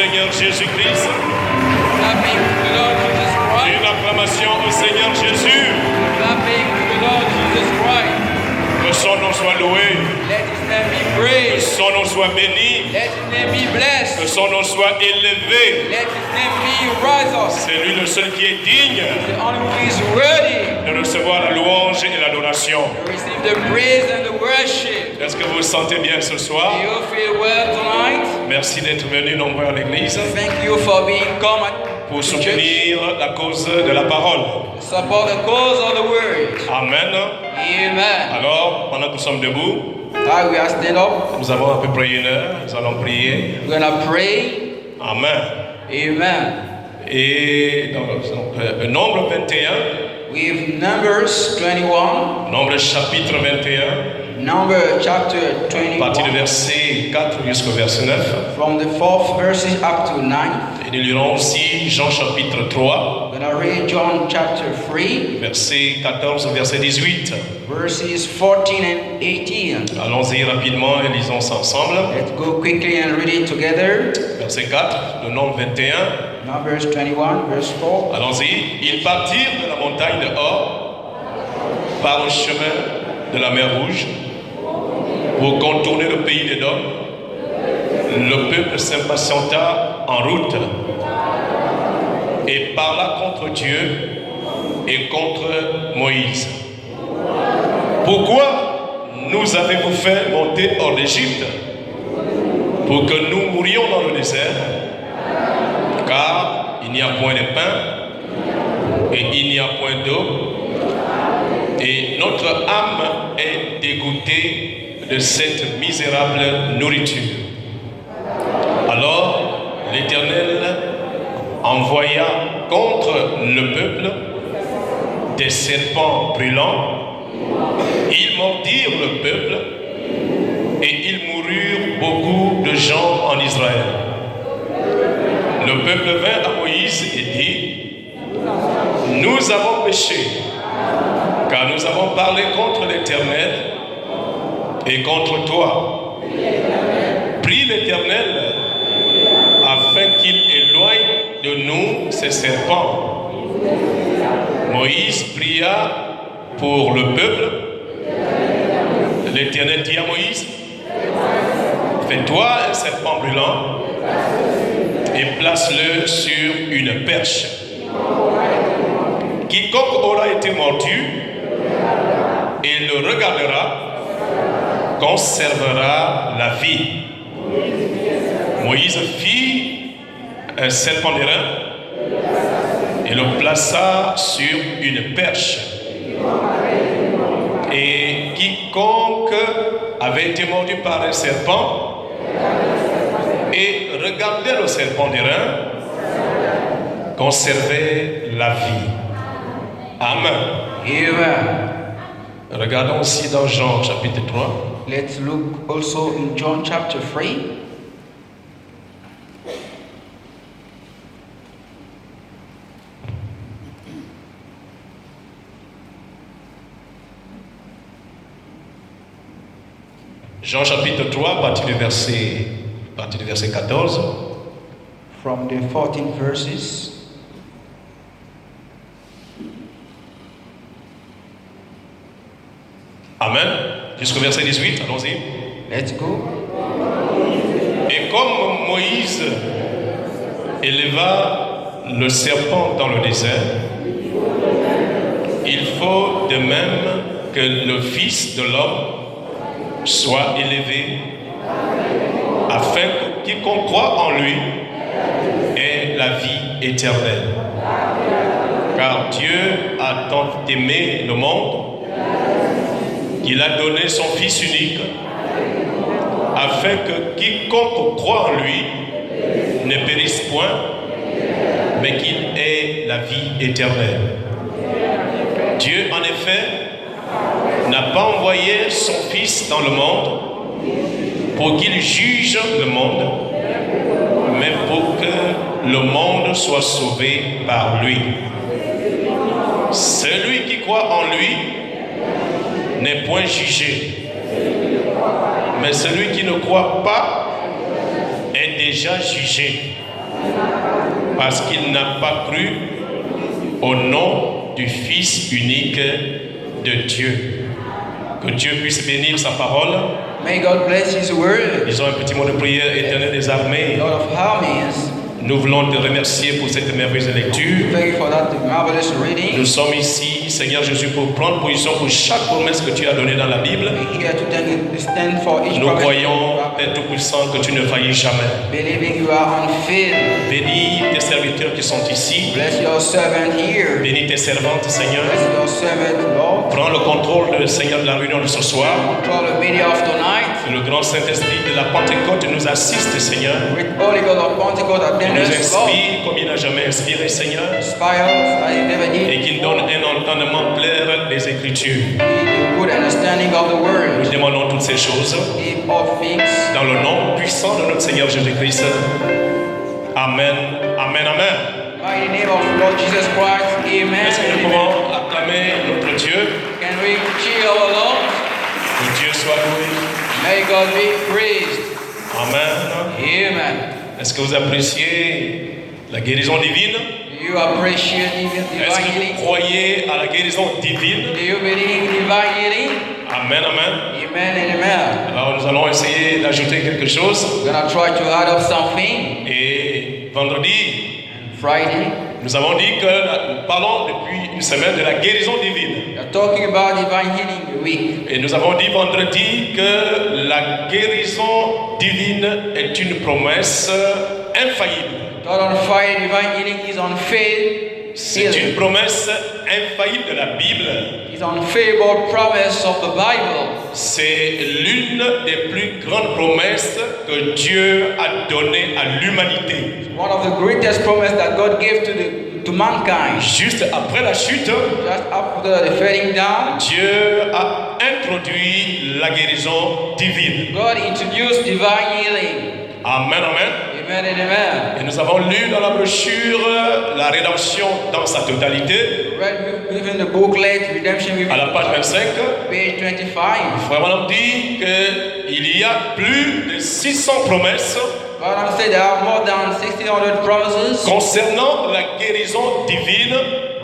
Seigneur Jésus-Christ. Clapping to the Lord Jesus Christ. Une acclamation au Seigneur Jésus. Clapping to the Lord Jesus Christ. Que son nom soit loué. Let his name be Que praised. son nom soit béni. Let his name be blessed. Que son nom soit élevé. Let his name be risen. C'est lui le seul qui est digne The only one who is worthy de recevoir la louange et l'adoration. to receive the praise and the worship. Est-ce que vous vous sentez bien ce Do soir? you feel well tonight? Merci d'être venus nombreux à l'église Thank you for being come pour to church. soutenir la cause de la parole. Support the cause of the word. Amen. Amen. Alors, pendant que nous sommes debout, Now we are stand up. nous avons à peu près une heure. Nous allons prier. We're gonna pray. Amen. Amen. Et donc, Nombre 21, With Numbers 21, Nombre chapitre 21, Number chapter à partir du 21, verset 4 jusqu'au verset 9. from the 4th verses up to 9. Et nous lirons aussi Jean chapitre 3, We're gonna read John chapter 3, verset 14 au verset 18. verses 14 and 18. Allons-y rapidement et lisons ça ensemble. Let's go quickly and read it together. Verset 4, le Nombre 21. Numbers 21, verse 4. Allons-y. Ils partirent de la montagne de Hor par un chemin de la mer Rouge pour contourner le pays d'Édom. Le peuple s'impatienta en route et parla contre Dieu et contre Moïse. Pourquoi nous avez-vous fait monter hors d'Égypte pour que nous mourions dans le désert? Car il n'y a point de pain et il n'y a point d'eau, et notre âme est dégoûtée de cette misérable nourriture. Alors l'Éternel envoya contre le peuple des serpents brûlants. Ils mordirent le peuple et ils moururent beaucoup de gens en Israël. Le peuple vint à Moïse et dit: Nous avons péché, car nous avons parlé contre l'Éternel et contre toi. Prie l'Éternel afin qu'il éloigne de nous ces serpents. Moïse pria pour le peuple. L'Éternel dit à Moïse: Fais-toi un serpent brûlant et place-le sur une perche. Quiconque aura été mordu et le regardera conservera la vie. Moïse fit un serpent d'airain et le plaça sur une perche. Et quiconque avait été mordu par un serpent et regardait le serpent d'airain conservait la vie. Amen. Amen. Regardons aussi dans Jean chapitre 3. Let's look also in John chapter 3. Jean chapitre 3, à partir du verset 14. From the 14 verses. Amen. Jusqu'au verset 18, allons-y. Let's go. Et comme Moïse éleva le serpent dans le désert, il faut de même que le Fils de l'homme soit élevé, afin que quiconque croit en lui ait la vie éternelle. Car Dieu a tant aimé le monde qu'il a donné son Fils unique, afin que quiconque croit en lui ne périsse point, mais qu'il ait la vie éternelle. Dieu, en effet, n'a pas envoyé son Fils dans le monde pour qu'il juge le monde, mais pour que le monde soit sauvé par lui. Celui qui croit en lui n'est point jugé, mais celui qui ne croit pas est déjà jugé, parce qu'il n'a pas cru au nom du Fils unique de Dieu. Que Dieu puisse bénir sa parole. May God bless His word. Disons un petit mot de prière. Éternel des armées, Lord of armies, nous voulons te remercier pour cette merveilleuse lecture. thank you for that marvelous reading. Nous sommes ici, Seigneur Jésus, pour prendre position pour chaque promesse que tu as donnée dans la Bible. We're here to stand for each Nous promise. croyons, Père Tout-Puissant, que tu ne faillis jamais. Believing you are unfilled. Bénis tes serviteurs qui sont ici. Bless your servant here. Bénis tes servantes, Seigneur. Bless your servant, Lord. Prends le contrôle, Seigneur, de la réunion de ce soir. Control the media of tonight. Que le grand Saint-Esprit de la Pentecôte nous assiste, Seigneur. With Holy God of Pentecost Et attend nous us, Lord. inspire comme il n'a jamais inspiré, Seigneur. Inspire us as He never did. Et qu'il donne un entendement clair des Écritures. Give a good understanding of the Nous word. demandons toutes ces choses Give all things. dans le nom puissant de notre Seigneur Jésus-Christ. Amen, amen, amen. By the name of Lord Jesus Christ, amen. Est-ce que nous Amen. pouvons acclamer notre Dieu? Can we cheer our Lord? Que Dieu soit loué. May God be praised. Amen. Amen. Est-ce que vous appréciez la guérison divine? Do you appreciate Est-ce divine que healing? vous croyez à la guérison divine? Do you believe in divine healing? Amen, amen. Amen and amen. Alors nous allons essayer d'ajouter quelque chose. We're gonna try to add up something. Et vendredi, Friday, nous avons dit que nous parlons depuis une semaine de la guérison divine. we're talking about divine healing week. Et nous avons dit vendredi que la guérison divine est une promesse infaillible. God on Friday, divine healing is on faith. C'est une promesse infaillible de la Bible. It's unfavorable promise of the Bible. C'est l'une des plus grandes promesses que Dieu a données à l'humanité. One of the greatest promises that God gave to mankind. Juste après la chute, Just after the falling down, Dieu a introduit la guérison divine. God introduced divine healing. Amen, amen. Amen and amen. Et nous avons lu dans la brochure la rédemption dans sa totalité, Read in the booklet Redemption à la page 25. page 25. Frère Madame dit qu'il y a plus de 600 promesses God said there are more than 1,600 promises concernant la guérison divine,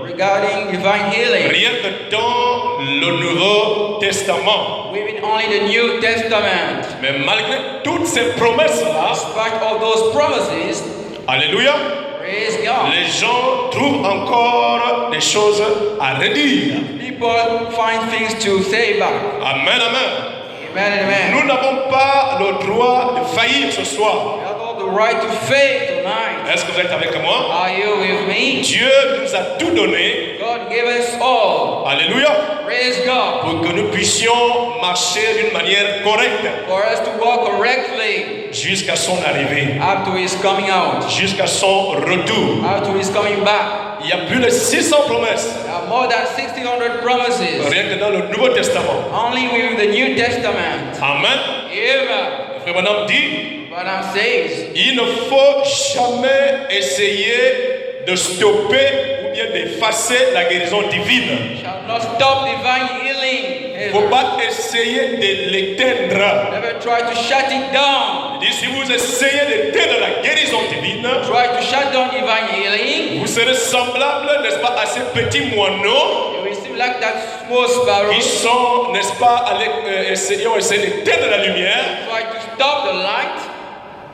regarding divine healing. rien que dans le Nouveau Testament. Within only the New Testament. Mais malgré toutes ces promesses-là, Despite all those promises, alléluia, praise God. les gens trouvent encore des choses à redire. People find things to say back. Amen, amen. Amen and amen. Nous n'avons pas le droit de faillir ce soir. We have all the right to faith tonight. Est-ce que vous êtes avec moi? Are you with me? Dieu nous a tout donné, God gave us all. alléluia, Praise God. pour que nous puissions marcher d'une manière correcte For us to walk correctly jusqu'à son arrivée, up to His coming out, jusqu'à son retour. up to His coming back. Il y a plus de 600 promesses, There are more than 1,600 promises. rien que dans le Nouveau Testament. Only with the New Testament. Amen. Amen. Frère Branham dit, But I'm says, il ne faut jamais essayer de stopper ou bien d'effacer la guérison divine. shall not stop divine healing. Il ne faut pas essayer de l'éteindre. Never try to shut it down. Il dit, si vous essayez d'éteindre la guérison divine, Try to shut down divine healing. vous serez semblable, n'est-ce pas, à ces petits moineaux You will seem like that small sparrow. qui sont, n'est-ce pas, ont essayé d'éteindre la lumière, Try to stop the light.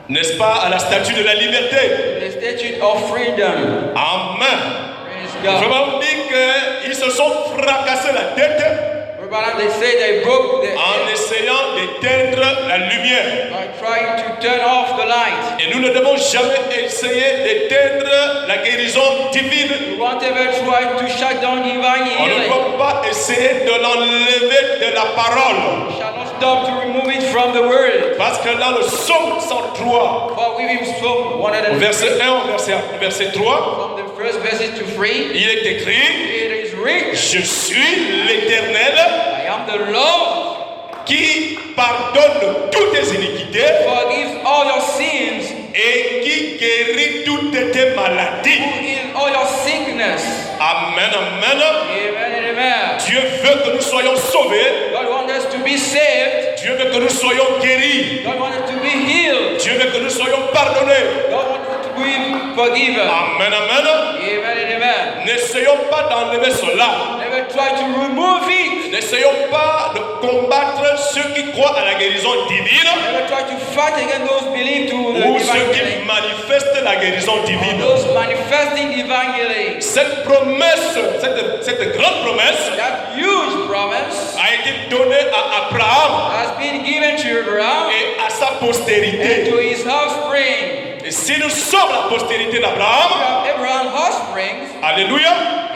n'est-ce pas, à la statue de la liberté. The statue of freedom. Amen. Praise God. Vraiment dit qu'ils se sont fracassés la tête They say they broke the en essayant d'éteindre la lumière. by trying to turn off the light. Et nous ne devons jamais essayer d'éteindre la guérison divine. We won't ever try to shut down divine On ne healing. doit pas essayer de l'enlever de la parole. We shall not stop to remove it from the word. Parce que dans le psaume 103, For we will Psalm au 103, verset 1 au verset 3, from the first verses to 3, il est écrit, it is written, je suis l'Éternel I am the Lord, qui pardonne toutes tes iniquités forgives all your sins, et qui guérit toutes tes maladies. who heals all your sickness. Amen, amen. Amen and amen. Dieu veut que nous soyons sauvés. God wants us to be saved. Dieu veut que nous soyons guéris. God wants us to be healed. Dieu veut que nous soyons pardonnés. God wants us to be forgive us. Amen, amen. Amen and amen. N'essayons pas d'enlever cela. Never try to remove it. N'essayons pas de combattre ceux qui croient à la guérison divine Never try to fight against those believe to the ou divine ceux qui healing. manifestent la guérison divine. Those manifesting divine healing. Cette promesse, cette grande promesse That huge promise a été donnée à Abraham has been given to Abraham et à sa and postérité. to his offspring. Et si nous sommes la postérité d'Abraham, Abraham's offspring. alléluia,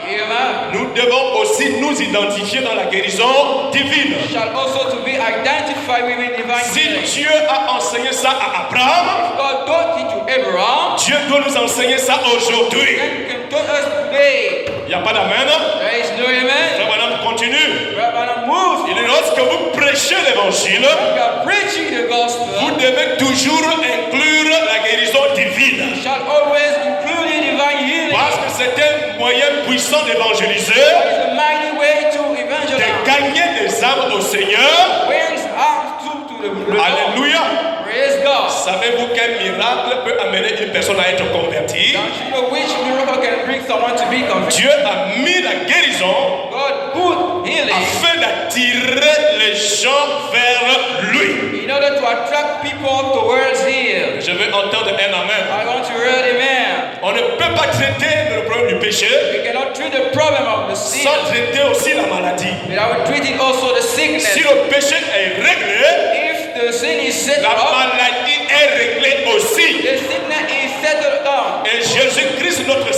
Amen. nous devons aussi nous identifier dans la guérison divine. Shall also to be identified with divine Si healing. Dieu a enseigné ça à Abraham, God taught it to Abraham. Dieu doit nous enseigner ça aujourd'hui. And can taught us today. Il n'y a pas d'amen. There is no amen. Frère Branham continue. Rabbi moves. Il dit lorsque vous prêchez l'évangile, We are preaching the gospel. vous devez toujours inclure la guérison divine. Shall always include the divine healing. Parce que c'est un moyen puissant d'évangéliser, It's a mighty way to de evangelize. gagner des âmes au Seigneur. Wins out to the Lord. Alléluia. Praise God. Savez-vous quel miracle peut amener une personne à être convertie? Don't you know which miracle can bring someone to be converted? Dieu a mis la guérison God put healing afin d'attirer les gens vers lui. in order to attract people towards Him. Je veux entendre un amen. I want to hear amen. On ne peut pas traiter le problème du péché We cannot treat the problem of the sin, sans traiter aussi la maladie. but I will treat it also the sickness. Si le péché est réglé, If the sin is settled la up, maladie est réglée aussi. the sickness is settled down. Et Jésus-Christ, notre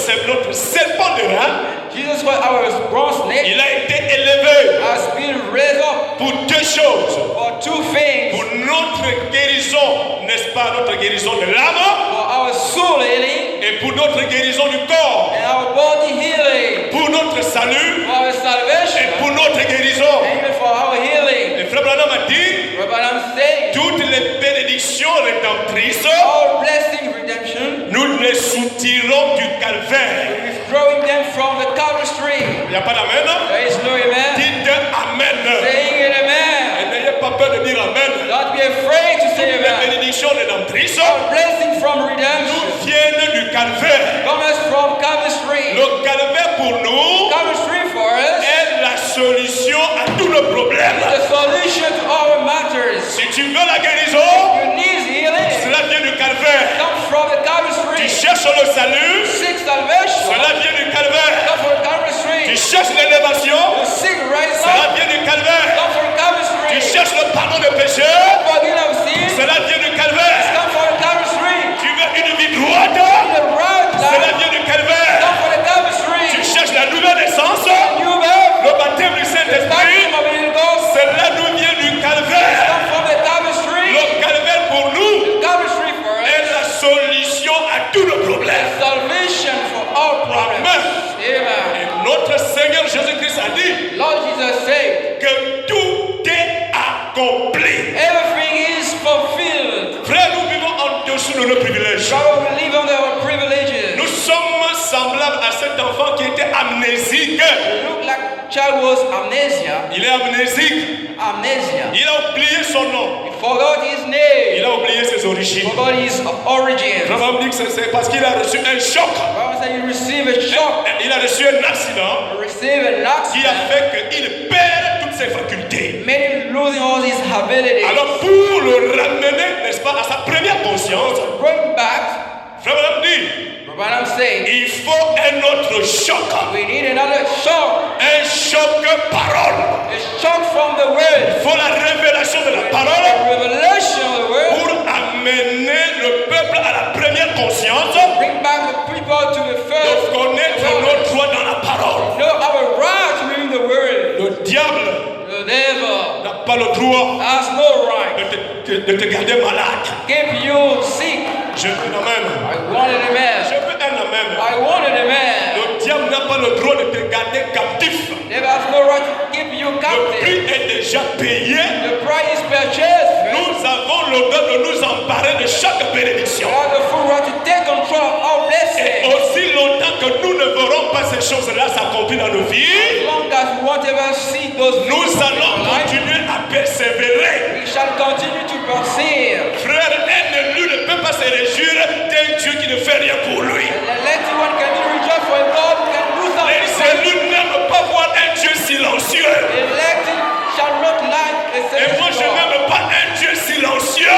serpent de rein, Jesus was our bronze snake, il a été élevé has been raised up pour deux choses. for two things: Pour notre guérison, n'est-ce pas, notre guérison de l'âme for our soul healing et pour notre guérison du corps. and our body healing, Pour notre salut for our salvation et pour notre guérison. and even for our healing. Le frère Branham a dit, But I'm saying, toutes les bénédictions rédemptrices, all blessing redemption, nous les soutirons du calvaire. we're withdrawing them from the Calvary Stream. Il n'y a pas d'amen? There is no amen. Dites amen. Saying it Et amen. n'ayez pas peur de dire amen. Don't be afraid to say Les amen. bénédictions rédemptrices All blessing from redemption viennent du calvaire. comes from Calvary Stream. Le calvaire pour nous Calvary Stream for us est la solution à tous nos problèmes. is the solution to our matters. Si tu veux la guérison, You need healing. cela vient du calvaire. Come from the Calvary Tu Stream. cherches le salut, Seek salvation. cela vient du calvaire. Come from Calvary Tu Stream. cherches l'élévation, You seek right cela now. vient du calvaire. Come from Calvary Tu Stream. cherches le pardon des péchés, Forgive of sins. cela vient du calvaire. Come from Calvary Stream. Tu veux une vie droite, The right cela life. vient du calvaire. Come from the Calvary Tu Stream. cherches la nouvelle naissance, New birth. le baptême du Saint-Esprit, Baptism of the Holy Ghost. cela nous vient du calvaire. Come from the Calvary Stream. Le calvaire pour nous Calvary Stream for us. est la solution à tous nos problèmes. Salvation for all problems. Amen. Amen. Et notre Seigneur Jésus-Christ a dit Lord Jesus said, que tout est accompli. everything is fulfilled. Frère, nous vivons en dessous de nos privilèges. God, we live under our privileges. Nous sommes semblables à cet enfant qui était amnésique. We look like child was amnesia. Il est amnésique. Amnesia. Il a oublié son nom. He forgot his Il name. a oublié ses origines. Forgot his origins. Vraiment dit que c'est parce qu'il a reçu un choc. God said he received a shock. Il a reçu un accident He received an qui a accident. fait qu'il perd toutes ses facultés. Made him losing all his abilities. Alors pour le ramener, n'est-ce pas, à sa première conscience, Going back, Frère Branham dit, Branham said, il faut un autre choc. we need another shock. Un choc parole. A shock from the word. Il faut la révélation de la A parole revelation of the word. pour amener le peuple à la première conscience Bring back the people to the de first. connaître nos droits dans la parole. Know our right to read the word. Le diable The devil n'a pas le droit has no right. de te garder malade. Keep you sick. Je veux un amen. I wanted a man. Je veux un amen. I wanted a man. Le diable n'a pas le droit de te garder captif. Devil has no right to keep you Le captive. prix est déjà payé. The price is purchased. Nous avons le droit de nous emparer de chaque bénédiction. You have the full right to take control of our Et blessing. aussi longtemps que nous ne verrons pas ces choses-là s'accomplir dans nos vies, As long as we won't ever see those nous things in allons our life, continuer à persévérer. we shall continue to persevere. Frère, un élu ne peut pas pas se réjouir d'un Dieu qui ne fait rien pour lui. Let one can be rejoiced for a God who can do Les something. élus n'aiment pas voir un Dieu silencieux. Elected shall not like a Et moi, silent je God. n'aime pas un Dieu silencieux. I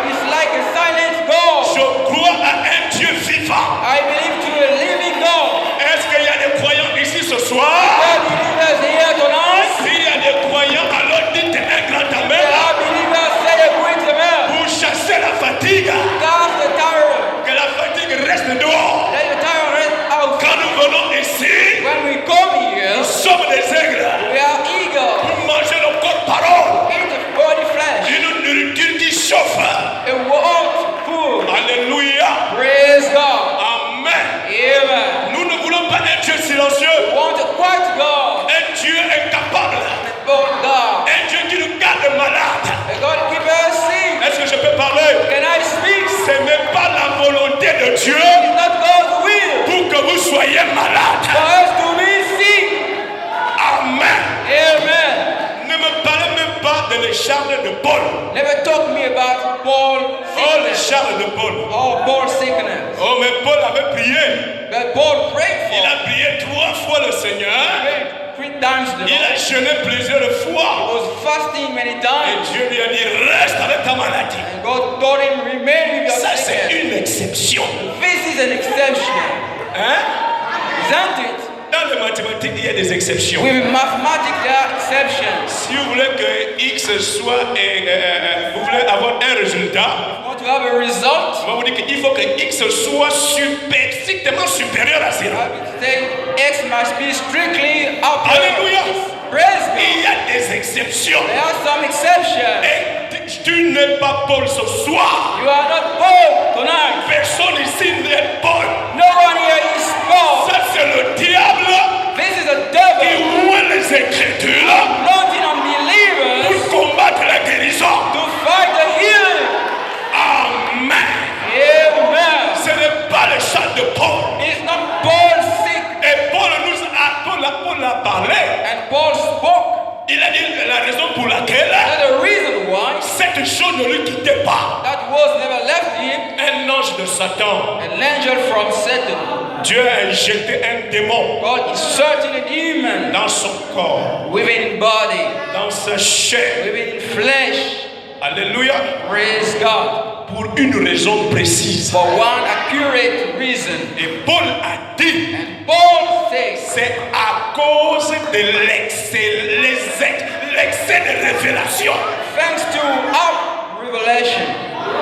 dislike a silent God. Je crois à un Dieu vivant. I believe to a living God. Est-ce qu'il y a des croyants ici ce soir? God believers here tonight. S'il y a des croyants, alors dites un grand There amen are believers, say a great amen. pour chasser la fatigue. Cast the tyrant. Que la fatigue reste dehors. Let the tyrant rest out. Quand nous venons ici, When we come here, nous sommes des aigles we are eager pour manger le corps parole. to eat the body flesh. Une nourriture qui chauffe. A want food. Alléluia. Praise God. Amen. Amen. Nous ne voulons pas un Dieu silencieux. We want a quiet God. Un Dieu incapable. A bold God. Un Dieu qui nous garde malades. A God keep us sick. Est-ce que je peux parler? Can I speak? Ce n'est pas la volonté de Dieu It's not God's will pour que vous soyez malades. for us to be sick. Amen. Amen. Ne me parlez même pas de l'écharpe de Paul. Never talk to me about Paul Oh, sickness l'écharpe de Paul. or Paul sickness. Oh, mais Paul avait prié. But Paul prayed Il for. a prié 3 fois le Seigneur. Prayed 3 times the Il Lord. a jeûné plusieurs He fois. was fasting many Et times. Dieu lui a dit, reste avec ta maladie. And God told him, remain with your Ça, c'est sickness. une exception. This is an exception. Hein? Isn't it? Dans les mathématiques, il y a des exceptions. With mathematics, there are exceptions. Si vous voulez que X soit, vous voulez avoir un résultat, You want to have a result? on va vous dire qu'il faut que X soit strictement supérieur à 0. I would say X must be strictly up. Alléluia. Praise God. Il y a des exceptions. There are some exceptions. Et tu n'es pas Paul ce soir. You are not Paul tonight. Personne ici n'est Paul. No one here is Paul. Ça, c'est le diable This is a qui devil roule les écritures planting unbelievers pour combattre la guérison. to fight the healing. Amen. Amen. Ce n'est pas le chant de Paul. It's not Paul sick. Et Paul a parlé. And Paul spoke. Il a dit la raison pour laquelle And the reason why cette chose ne lui quittait pas. that was never left him, Un ange de Satan. an angel from Satan. Dieu a jeté un démon God inserting a demon dans son corps, within body, dans sa chair. within flesh. Alléluia. Praise God. Pour une raison précise. For one accurate reason. Et Paul a dit, And Paul says, c'est à cause de l'excès de révélation, thanks to our revelation,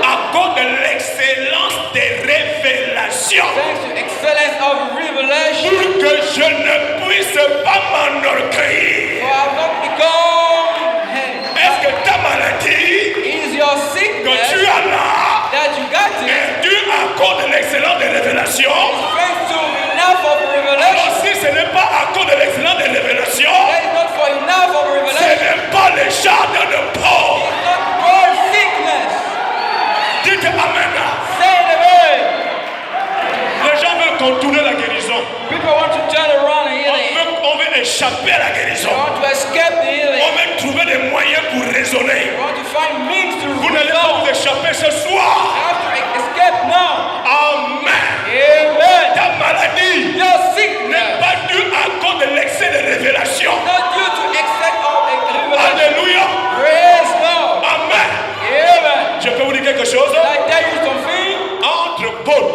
à cause de l'excellence des révélations, thanks to excellence of revelation, pour que je ne puisse pas m'enorgueillir. for I have not become head. Est-ce que ta maladie Is your que sickness tu as là that you got it est due à cause de l'excellence des révélations? thanks to enough of revelation? Alors si ce n'est pas à cause de l'excellence des révélations, That is not for enough of ce revelation. n'est pas le jardin de Paul. It's not Paul's sickness. Dites Amen. Say it again. Les gens veulent contourner la guérison. People want to turn around and healing. On veut échapper à la They guérison. want to escape the healing. On veut trouver des moyens pour raisonner. They want to find means to Vous n'allez pas vous resolve. échapper ce They soir. have to escape now. Amen. Amen. Ta maladie Your n'est sickness pas due à cause de l'excès de révélation. not due to excess of revelation. Alléluia. Praise God. Amen. Amen. Je peux vous dire quelque chose? I tell you something. Entre Paul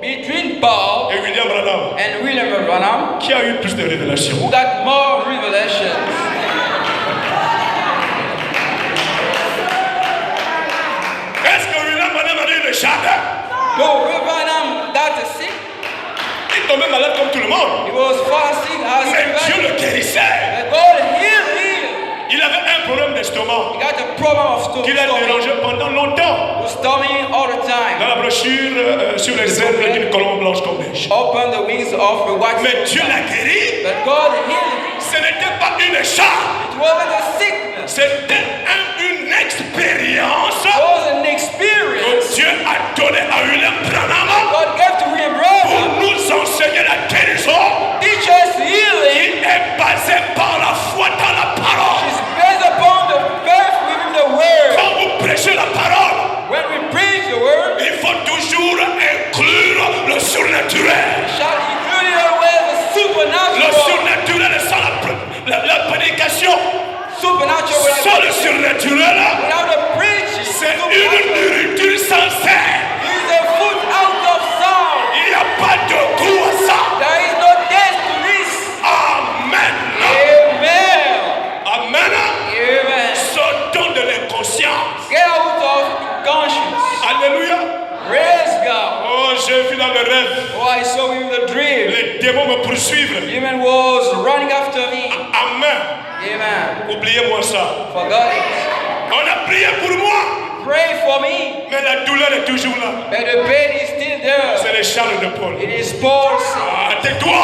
Between Paul et William Branham, and William Branham, qui a eu plus de révélations? who got more revelations? Est-ce que William Branham a eu le jardin? No, William Branham got sick. Il tombait malade comme tout le monde. He was fasting as Mais Dieu well. le guérissait. But God healed him. Il avait un problème d'estomac He got a problem of qui l'a dérangé pendant longtemps. was stomach all the Dans time. la brochure sur les ailes d'une colombe blanche comme neige. Open the wings of the white Mais Dieu swan. l'a guéri. But God healed him. Ce n'était pas une charge. It wasn't a sickness. C'était une expérience It was an que experience Dieu a donnée à William Branham God gave to William pour Branham. nous enseigner la guérison Teach us healing. qui est basée par la foi dans la parole. It's based upon the faith within the word. Quand vous prêchez la parole, When we preach the word, il faut toujours dans le rêve. Oh, I saw him in the dream. Les démons me poursuivent. Demon was running after me. Amen. Amen. Oubliez-moi ça. Forgot it. On a prié pour moi. Pray for me. Mais la douleur est toujours là. But the pain is still there. C'est les charles de Paul. It is Paul's. Ah, tais-toi.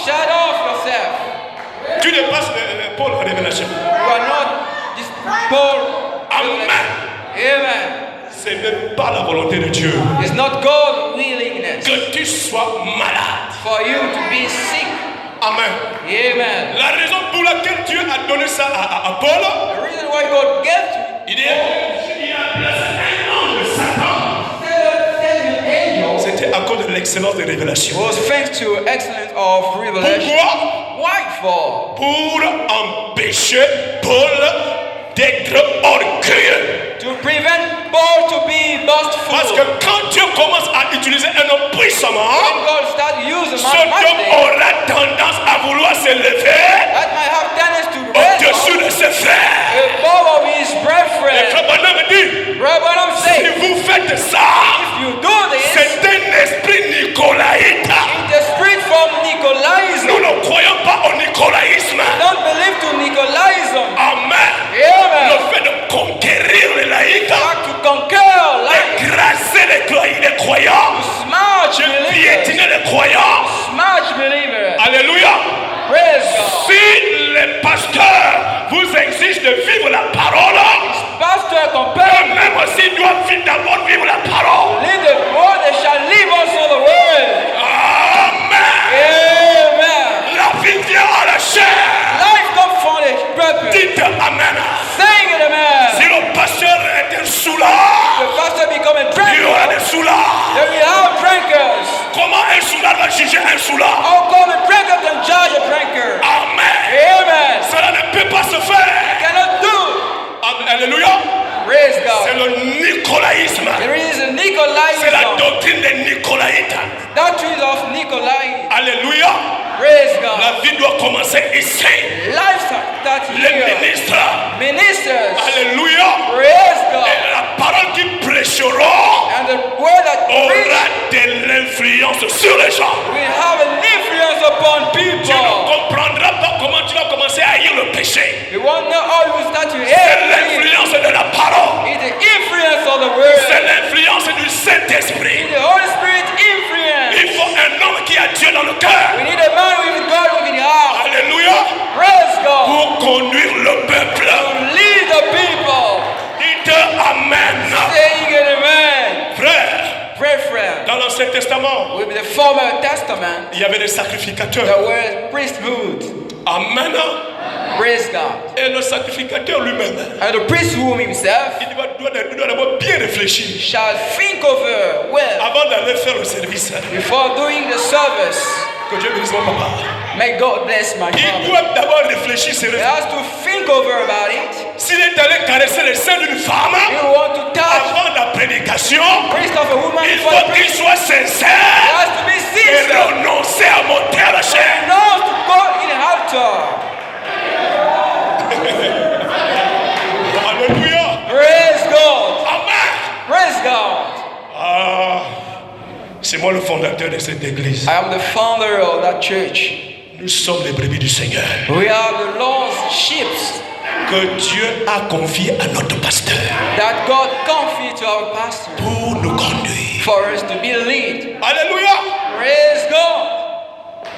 Shut off yourself. Tu dépasses Paul en révélation. You are not this Paul. Amen. Amen. Ce n'est pas la volonté de Dieu It's not God's willingness que tu sois malade. for you to be sick. Amen. Amen. La raison pour laquelle Dieu a donné ça à Paul, The reason why God gave to il a placé un nom de Satan. C'était à cause de l'excellence des révélations. was thanks to excellence of revelation. Pourquoi? Why for? Pour empêcher Paul d'être orgueilleux. To prevent Paul to be boastful. Parce que quand Dieu commence à utiliser un homme puissamment, When God starts using cet homme mathematics, aura tendance à vouloir s'élever that might have tendency to raise au-dessus de ses frères. above of his Et brethren. frère Branham me dit, Brother, si say, vous faites ça, if you do this, c'est un esprit nicolaïte. it's a spirit from Nicolaism. Nous ne croyons pas au nicolaïsme. Don't believe to Nicolaism. Amen. Amen. Le fait de conquérir les laïcs, Back to conquer life. d'écraser les croyants, Smash de believers. piétiner les croyants. Smash believers. Alléluia. Praise God. Si les pasteurs vous exigent de vivre la parole, Pastor compare eux-mêmes aussi doivent d'abord vivre la parole. live the word, they shall live also the word. Amen. Amen. La vie vient à la chair. Life comes from the purpose. Dites Amen. Saying it, amen. Si le pasteur est un soulard, The pastor become a il y drunkard. aura des soulards. Then we have drinkers. Comment un soulard va juger un soulard? How come a drunkard can judge a drinker? Amen. Amen. Cela ne peut pas se faire. Cannot do. Amen. Alléluia. Praise C'est God. le nicolaïsme. There is a C'est la Nicolaism. doctrine des nicolaïtes. Doctrines of Nicolai. Alléluia. Praise God. La vie doit commencer ici. Life starts Les here. ministres. Ministers. Alléluia. Praise God. Et la parole qu'ils prêcheront And the word that preach aura de l'influence sur les gens. will have an influence upon Tu ne people. comprendras pas comment tu vas commencer à haïr le péché. You won't know how you will start to C'est hate it. l'influence de la parole. It's the influence of the C'est word. l'influence du Saint-Esprit. It's the Holy Spirit influence. Il faut un homme qui a Dieu dans le cœur. We need a man with God within the heart. Alléluia. Praise God. Pour conduire le peuple. To lead the people. Dites Amen. Saying it, amen. Frère, Pray, friend. dans l'Ancien Testament, With the former testament, il y avait des sacrificateurs. the word priesthood. Amen. Praise God. Et le sacrificateur lui-même, And the priesthood himself il doit d'abord bien réfléchir shall think over well avant d'aller faire le service. before doing the service. Que Dieu bénisse mon papa. May God bless my Il father. doit d'abord réfléchir He sérieusement. has to think over about it. S'il est allé caresser les seins d'une femme You want to touch avant la prédication, priest of a woman il before the faut qu'il priest. soit He sincère has to be et sincere. renoncer à monter à la chair. He knows to go in the altar. Alléluia. Praise God. Amen. Praise God. Ah, c'est moi le fondateur de cette église. I am the founder of that church. Nous sommes les brebis du Seigneur We are the Lord's sheep que Dieu a confié à notre pasteur that God confided to our pastor pour nous conduire. for us to be the lead. Alléluia. Praise God.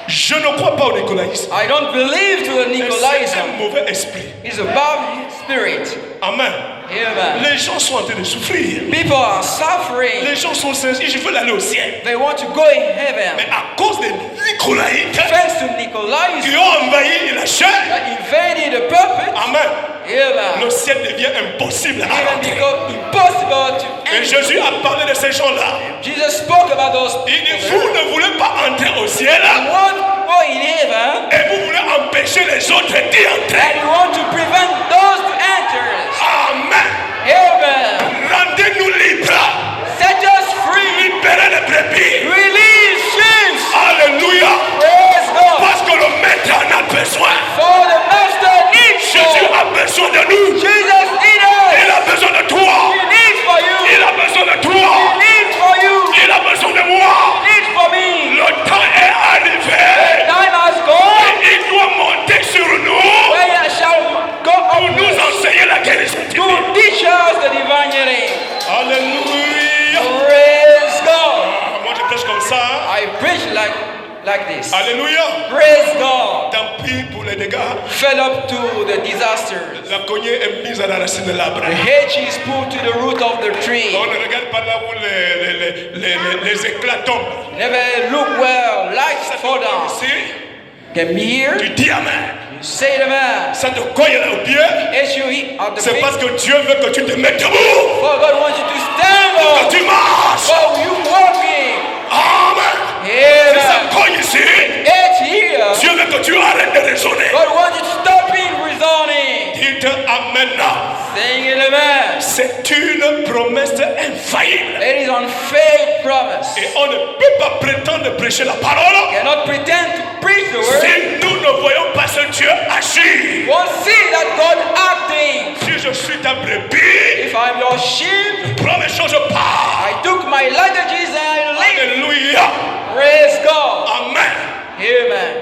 Je ne crois pas au nicolaïsme. I don't believe to the C'est un Nicolaism. mauvais esprit. It's a bad spirit. Amen. Amen. Les gens sont en train de souffrir. People are suffering. Les gens sont sincères. Je veux aller au ciel. They want to go in Mais heaven. à cause des nicolaïtes Thanks to qui Nicolaism ont envahi la chair, that invaded the purpose. amen, Amen. le ciel devient impossible à Even rentrer. become impossible to Et enter. Jésus a parlé de ces gens-là. Jesus spoke about those Il dit, people. vous ne voulez pas entrer au ciel You want to go in heaven et vous voulez empêcher les autres d'y entrer. and you want to prevent those to enter. Amen. Amen. Rendez-nous libres. Set us free. Libérez les brebis. Release sheep. Alléluia. Praise God. Parce que le maître en a besoin. For the master needs Jésus you. a besoin de nous. Jesus needs Il us. a besoin de toi. He needs for you. Il a besoin de toi. He needs for you. Il a besoin de moi. He needs for I preach like this. Alléluia. Praise God. Tant pis pour les dégâts. Fed up to the disasters. La cognée est mise à la racine de l'arbre. The hedge is put to the root of the tree. On ne regarde pas là où les éclats tombent. Never look where lights fall down. Ici, Can be here. tu dis Amen. You say the man. Ça te cogne là au pied. As you hit at the C'est feet. parce que Dieu veut que tu te mettes debout. For God wants you to stand Que up. tu marches. For you walking. Amen. Si ça Amen. cogne ici, It's here. Dieu veut que tu arrêtes de raisonner. God wants you to stop being resounding. Dites Amen là. Saying it, amen. C'est une promesse infaillible. It is on faith promise. Et on ne peut pas prétendre prêcher la parole Cannot pretend to preach the word. si nous ne voyons pas ce Dieu agir. Won't see that God acting. Si je suis ta brebis, If I'm your sheep, prends mes choses, je pars. I took my luggages and I leave. Alléluia. Praise God. Amen. Amen.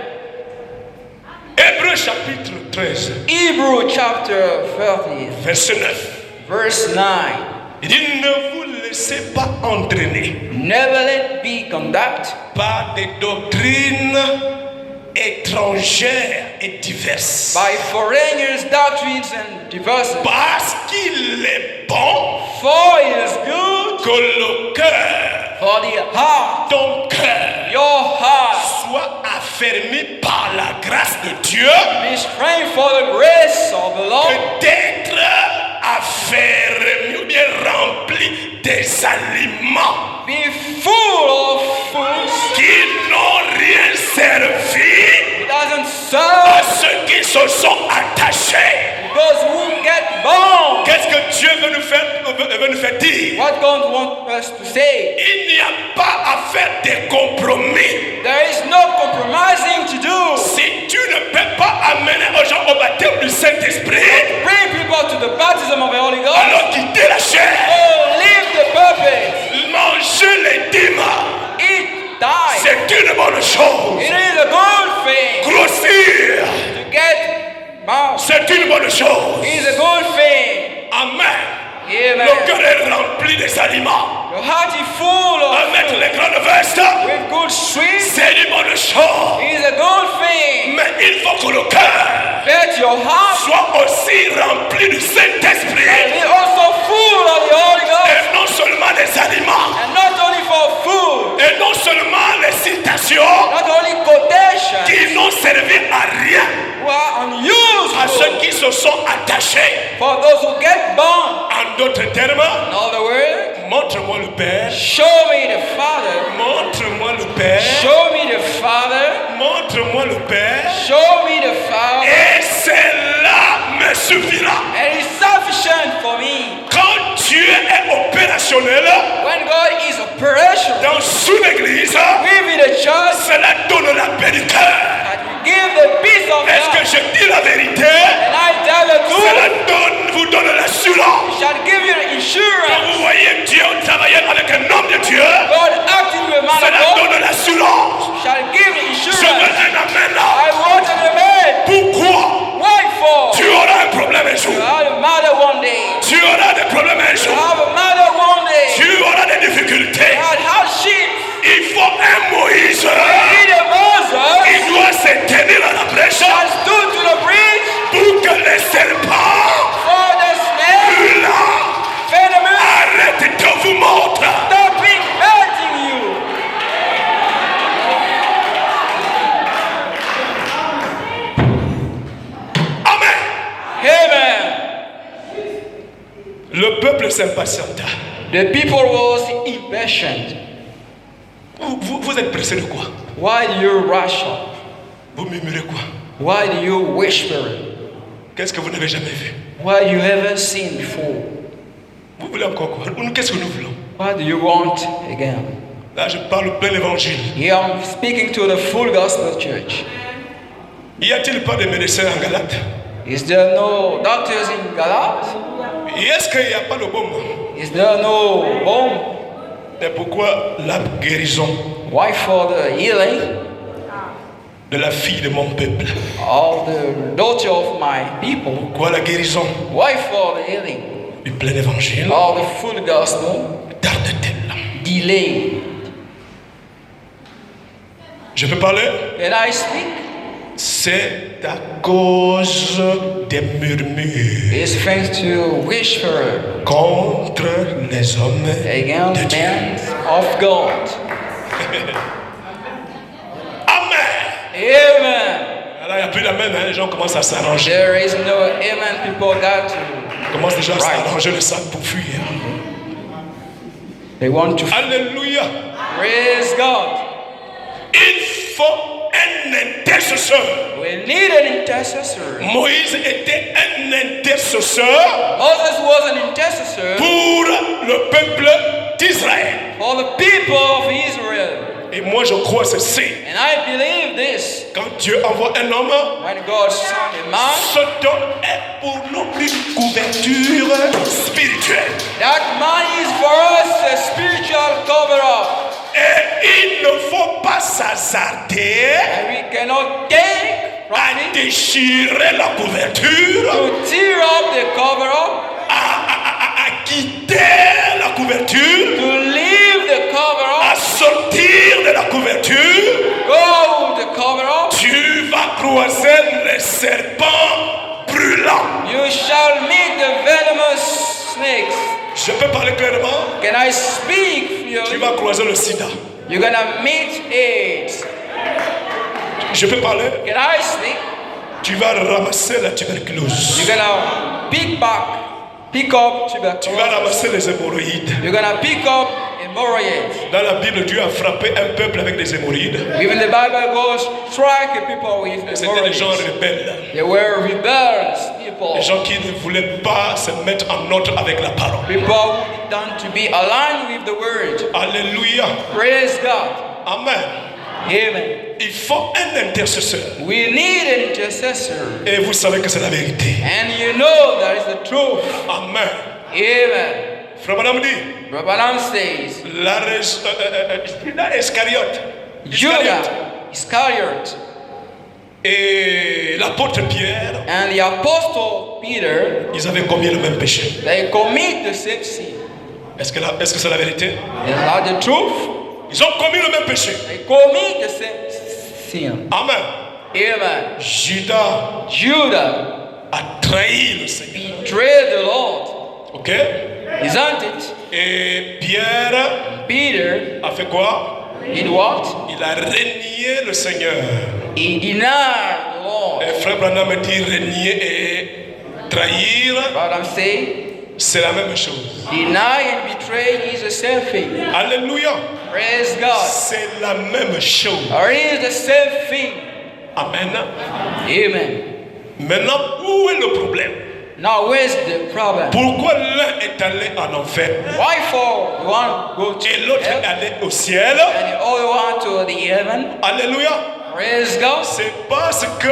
Hébreux chapitre 13, Hebrew chapter 30, verset 9. verse 9. Il dit, ne vous laissez pas entraîner Never let be conduct par des doctrines étrangères et diverses. by foreigners' doctrines and diverse. Parce qu'il est bon For it is good que le cœur, for the heart, ton cœur, your heart, soit affermi par la grâce de Dieu, be strength for the grace of the Lord, que d'être affermi ou bien rempli des aliments be full of foods. qui n'ont rien servi It doesn't à serve ceux qui se sont attachés. those who get bound. Qu'est-ce que Dieu veut nous faire dire? What God wants us to say. Il n'y a pas à faire des compromis. There is no compromising to do. Si tu ne peux pas amener aux gens au baptême du Saint-Esprit, Bring people to the baptism of the Holy Ghost. alors quitter la chair, Oh, leave the purpose. manger les dîmes, Eat, die. c'est une bonne chose. It is a good thing Grossir, to get bound. c'est une bonne chose. It is a good thing. Amen. Amen. Le cœur est rempli des aliments. Your heart is full À of mettre les grandes vestes, with good sweets. c'est une bonne chose. It is a good thing. Mais il faut que le cœur But your heart soit aussi rempli du Saint-Esprit. is also full of the Holy Ghost. Et non seulement des aliments. And not only for food, Et non seulement les citations not only quotations qui n'ont servi à rien who are à unuseful ceux qui se sont attachés. for those who get bound. En d'autres termes, In other words, montre-moi le Père. show me the Father. Montre-moi le Père. Show me the Father. Montre-moi le Père. Show me the Father. Et cela me suffira. And it's sufficient for me. Quand Dieu est opérationnel When God is operational dans une église, within the church, cela donne la paix du cœur. that we give the peace of Est-ce que God. je dis la vérité? And I tell the Cela truth, vous donne l'assurance. shall give you the Quand insurance. vous voyez Dieu travailler avec un homme de Dieu, God acting with a man cela of God donne l'assurance. shall give the Je veux insurance. un amen là. I want an amen. Pourquoi? Why for? Tu auras un problème un jour. You have a mother one day. Tu auras des problèmes un You jour. have a mother one day. Tu auras des difficultés. You had hardships. Il faut un Moïse. Need a Moses Il doit se tenir à la brèche that stood to the bridge pour que les serpents for the snake. là Venomous. arrêtent de vous montrer. Stopping hurting you. Amen. Amen. Le peuple s'impatienta. The people was impatient. Vous êtes pressé de quoi? Why do you rush up? Vous murmurez quoi? Why do you whisper? Qu'est-ce que vous n'avez jamais vu? Why you haven't seen before? Vous voulez encore quoi? Qu'est-ce que nous voulons? What do you want again? Là, je parle plein l'évangile. Here I'm speaking to the full gospel church. Y a-t-il pas de médecins en Galate? Is there no doctors in Galat? Est-ce qu'il n'y a pas de bombe? Is there no home? Et pourquoi la guérison Why for the healing de la fille de mon peuple? of the daughter of my people? Pourquoi la guérison Why for the healing du plein évangile of the full gospel? tarde-t-elle? Delay. Je peux parler? Can I speak? C'est à cause des murmures It's thanks to whisper contre les hommes against de Dieu. men of God. Amen. Amen. Alors, il n'y a plus d'amen, hein? Les gens commencent à s'arranger. There is no amen. People got to. Ils commencent déjà à Right. s'arranger le sac pour fuir. They want to. Alléluia. Praise God. Il faut un intercesseur. We need an intercessor. Moïse était un intercesseur Moses was an intercessor pour le peuple d'Israël. for the people of Israel. Et moi je crois ceci. And I believe this. Quand Dieu envoie un homme, When God sent a man, ce don est pour nous une couverture spirituelle. that man is for us a spiritual cover-up. Et il ne faut pas s'hasarder And we cannot take from à it déchirer la couverture, to tear up the cover-up, à quitter la couverture, to leave the à cover-up, sortir de la couverture. go the cover-up. Tu vas croiser les serpents brûlants. You shall meet the venomous snakes. Je peux parler clairement. Can I speak Tu freely? vas croiser le sida. You're gonna meet AIDS. Je peux parler. Can I speak? Tu vas ramasser la tuberculose. You're gonna pick up Tu vas tuberculosis. ramasser les hémorroïdes. You're gonna pick up hemorrhoids. Dans la Bible, Dieu a frappé un peuple avec des hémorroïdes. Even the Bible goes strike people with C'était des gens hemorrhoids. rebelles. They were rebels people. Des gens qui ne voulaient pas se mettre en ordre avec la parole. People who done to be aligned with the word. Alléluia. Praise God. Amen. Amen. Il faut un intercesseur. We need an intercessor. Et vous savez que c'est la vérité. And you know that is the truth. Amen. Amen. Frère Madame dit, Rabbanan says, Judas Iscariote. Judah Iscariot Et l'apôtre Pierre, and the apostle Peter, ils avaient commis le même péché. they commit the same sin. Est-ce que c'est la vérité? Is that the truth? Ils ont commis le même péché. They commit the same sin. Amen. Amen. Judas Judah a trahi le Seigneur. betrayed the Lord, Ok? isn't it? Et Pierre Peter a fait quoi? did what? Il a renié le Seigneur. He denied the Lord. Et frère Branham me dit renier et trahir, But I'm saying, c'est la même chose. deny and betray is the same thing. Alléluia. Praise God. C'est la même chose. Or it is the same thing. Amen. Amen. Maintenant, où est le problème? Now where's the problem? Pourquoi l'un est allé en enfer Why for one go to et l'autre est hell allé au ciel? and the other one to the heaven? Alléluia. Praise God. C'est parce que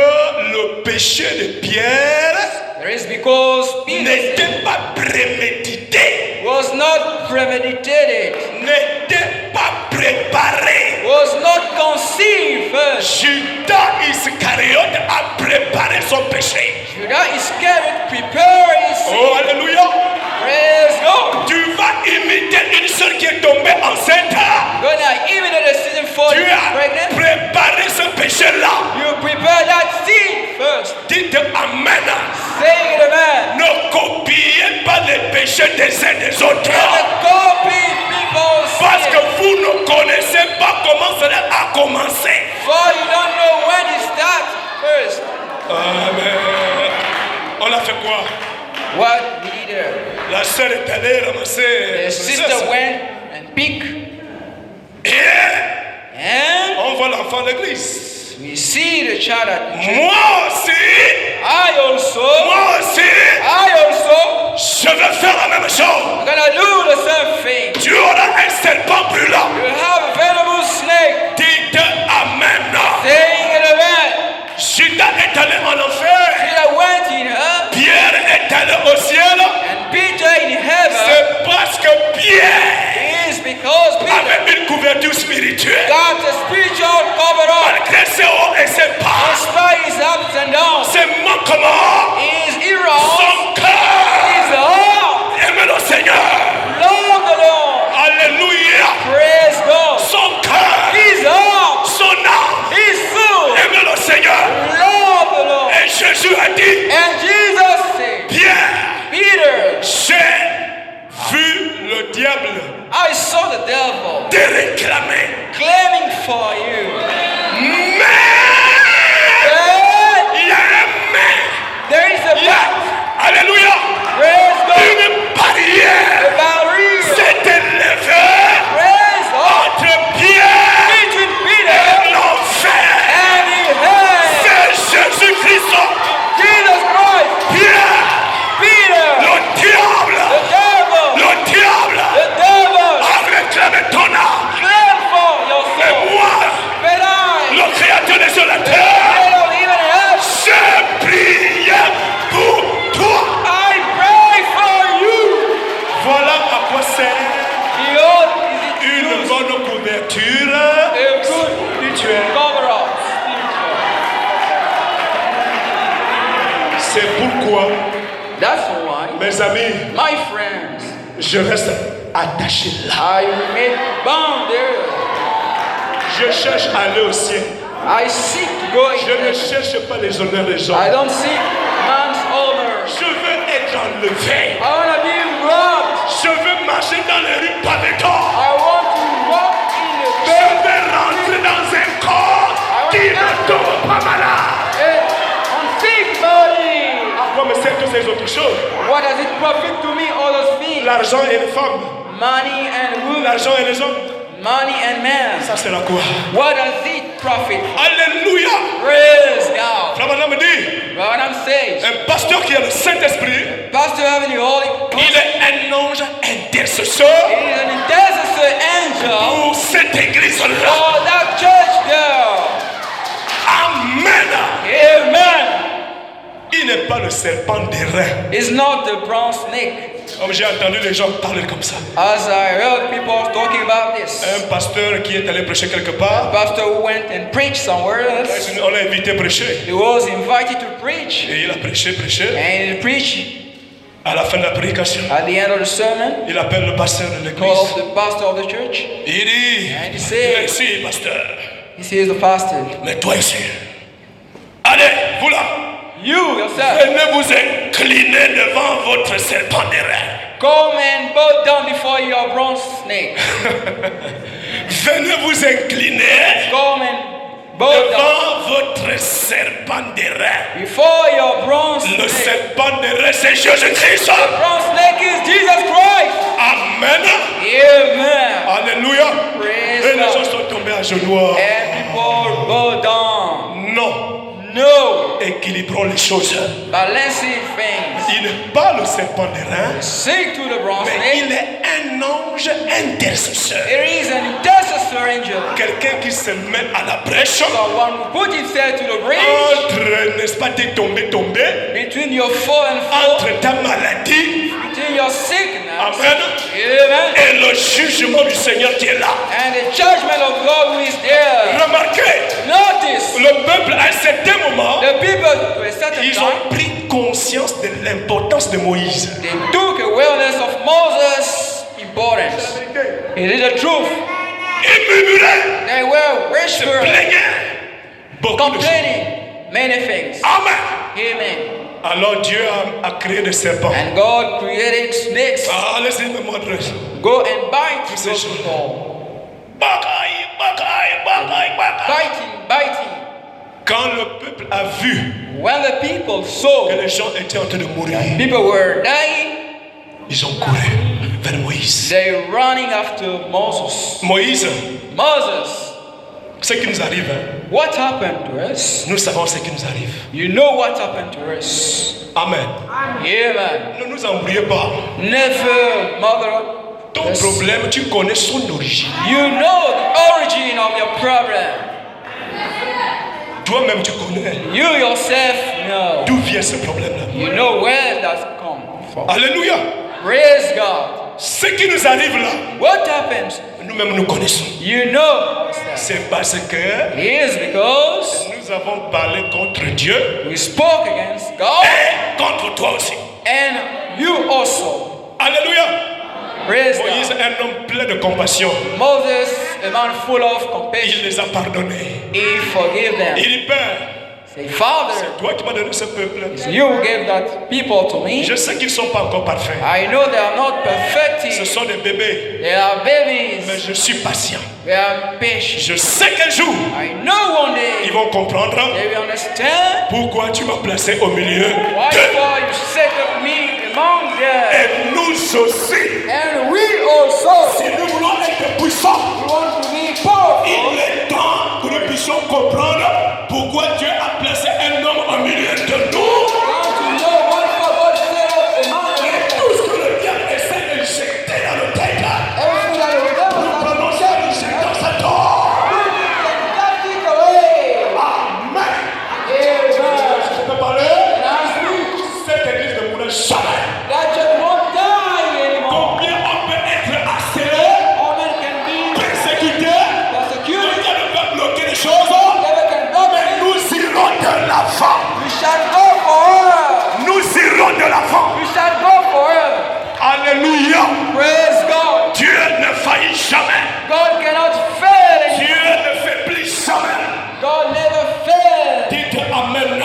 le péché de Pierre There is because Peter n'était pas prémédité, was not premeditated, n'était pas préparé. was not conceived first. Judas Iscariote a préparé son péché. Judah Iscariot prepared his sin. Oh, alléluia. Praise God. Tu vas imiter une sœur qui est tombée enceinte. Gonna even at the season for Tu as pregnant, préparé ce péché-là. you prepare that seed first. Dites Amen. Say it, amen. Ne copiez pas les péchés des uns des autres. And copy people's Parce sin. que vous ne connaissez pas comment cela a commencé. For you don't know when it starts first. Amen. On a fait quoi? What did he do? La sœur est allée ramasser. The sister went and picked, Et and on voit l'enfant de l'église. we see the child at the church. Moi aussi, I also, je vais faire la même chose. I'm gonna do the same thing. Tu auras un serpent brûlant. You have a venomous snake. Dites Amen. Saying it, amen. Judas est allé en enfer. Peter went in hell, Pierre est allé au ciel. and Peter in heaven. C'est parce que Pierre Is because Peter avait une couverture spirituelle. got a spiritual cover up. Malgré ses hauts et ses bas, Despite his ups and downs, ses manquements, his errors, son cœur his heart, aime le Seigneur. love the Lord. Alléluia. Praise God. Son cœur, His heart, son âme Jésus a dit, And Jesus said, Pierre, Peter, j'ai vu le diable I saw the devil te réclamer. claiming for you. Mais But il y a un mais. there is a Il y a, but. alléluia, Praise God. une barrière The barrier. s'est élevée Praise God. entre Pierre Between Peter et l'enfer. and the hell. C'est Jésus-Christ, Jesus Christ. Pierre, Peter. le diable, The devil. le diable The devil. a réclamé ton âme. Claim for your Et soul. moi, But I, le créateur des cieux et de la terre, Creator of heaven and earth, j'ai prié pour toi. I pray for you. Voilà à quoi sert Behold, is it une used bonne couverture a good spirituelle. cover up? C'est pourquoi, That's why, mes amis, my friends, je reste attaché là. I remain bound there. Je cherche à aller au ciel. I seek to go in Je ne heaven. cherche pas les honneurs des I hommes. don't seek man's honor. Je veux être enlevé. I want to be robbed. Je veux marcher dans les rues pavées d'or. I want to walk in the Je bed veux rentrer dans un corps qui ne tombe pas malade. on sick body. À quoi me servent toutes ces autres choses? What does it profit to me, all those things? L'argent et les femmes. Money and women, L'argent et les hommes. money and men. Ça, c'est la quoi? What does it profit? Alléluia. Praise God. Flamanda me dit, What I'm saying, un pasteur qui a le Saint-Esprit, Pastor having the Holy il Ghost, est un ange intercesseur he is an intercessor angel pour cette église-là. for that church there. Amen. Amen. Il n'est pas le serpent d'airain. It's not the bronze snake. Comme j'ai entendu les gens parler comme ça. As I heard people talking about this, Un pasteur qui est allé prêcher quelque part, pastor who went and preached somewhere else, on l'a invité à prêcher. he was invited to preach, Et il a prêché. and he preached. À la fin de la prédication, At the end of the sermon, il appelle le pasteur de called l'église. the pastor of the church. Il dit, And he said, merci pasteur, he says the pastor, mais toi ici. Allez, vous là, you yourself, venez vous incliner devant votre serpent d'airain. come and bow down before your bronze snake. Venez vous incliner Come and bow down devant votre serpent d'airain. before your bronze Le snake. serpent d'airain, c'est Jésus-Christ. The bronze snake is Jesus Christ. Amen. Amen. Alléluia. Praise Et les gens God. sont tombés à genoux. And people bow down. Non. No. Équilibrons les choses. Balancing things. Il n'est pas le serpent d'airain, Seek to the bronze mais il snake. est un ange intercesseur. There is an intercessor angel. Quelqu'un qui se met à la brèche Someone who put himself to the bridge entre, n'est-ce pas, tes tombés, between your fall and fall, entre ta maladie, between your sickness. amen, Amen. et le jugement du Seigneur qui est là. And the judgment of God who is there. Remarquez, Notice, le peuple à un certain moment, the people to a certain ils time, ont pris conscience de l'importance de Moïse. they took awareness of Moses' importance. It is the truth. Ils murmuraient, They were se whispering, plaignaient, beaucoup de choses. complaining many things. Amen. Amen. Alors Dieu a créé des serpents. And God created snakes. Ah, laissez-moi m'adresser. Go and bite Ces those gens. people. Biting. Quand le peuple a vu When the people saw que les gens étaient en train de mourir, people were dying, ils ont couru vers Moïse. they running after Moses. Moïse, Moses, ce qui nous arrive, what happened to us? nous savons ce qui nous arrive. You know what happened to us. Amen. Amen. Ne nous embrouillez pas. Never, mother. Ton Yes. problème, tu connais son origine. You know the origin of your problem. Toi-même, tu connais You yourself know. d'où vient ce problème-là. You know where that's come from. Alléluia. Praise God. Ce qui nous arrive là, What happens? nous-mêmes nous connaissons. You know. C'est parce que It is because nous avons parlé contre Dieu we spoke against God et contre toi aussi. and you also. Alléluia. Praise Moïse, God. un homme plein de compassion, Moses, a man full of compassion, il les a pardonnés. he forgave them. Il dit, Père, Say, Father, c'est toi qui m'as donné ce peuple. you gave that people to me. Je sais qu'ils ne sont pas encore parfaits. I know they are not Ce perfected. sont des bébés. They are Mais babies. je suis patient. They are patient. Je sais qu'un jour, I know one ils day vont comprendre they will understand pourquoi tu m'as placé au milieu why d'eux. you set up me among them. Et nous aussi, And we also si nous voulons être puissants, want to be powerful. il est temps que nous puissions comprendre pourquoi Dieu a placé un homme au milieu de nous. Want to know what God set up among them. Tout ce que le diable essaie d'injecter dans le tête, Everything that the devil nous has prenons ça, nous jetons ça dehors. got it away. Amen. Amen. Je peux parler? And I speak Cette église ne mourra jamais. that you won't die anymore. Combien on peut être harcelé, All men can be persécuté, persecuted. le diable peut bloquer les choses, Devil can block mais it. nous irons de l'avant. We shall go forever. Nous irons de l'avant. We shall go forever. Alléluia. Praise God. Dieu ne faillit jamais. God cannot fail. Dieu ne faiblit jamais. God never fails. Dites Amen.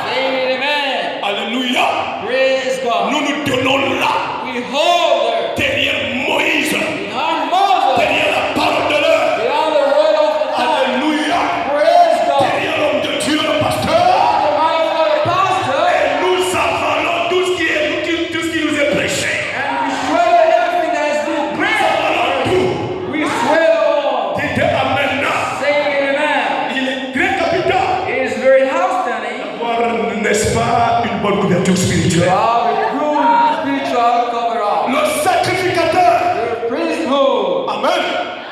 Amen. Alléluia. Praise God. Nous nous donnons là, We hold her derrière Moïse, behind Moses, derrière la parole de l'heure. beyond the word of the time. Alléluia. Praise God. Derrière l'homme de Dieu, le pasteur. The mind of the pastor, Nous avalons tout ce qui nous est prêché. and we swallow everything that is been preached. Avalons tout. We swallow all. Dites Amen. Say amen. Il est très capital. It is very outstanding Avoir, n'est-ce pas, une bonne couverture to spirituelle. have a good spiritual cover-up. Le sacrificateur. The priesthood, Amen.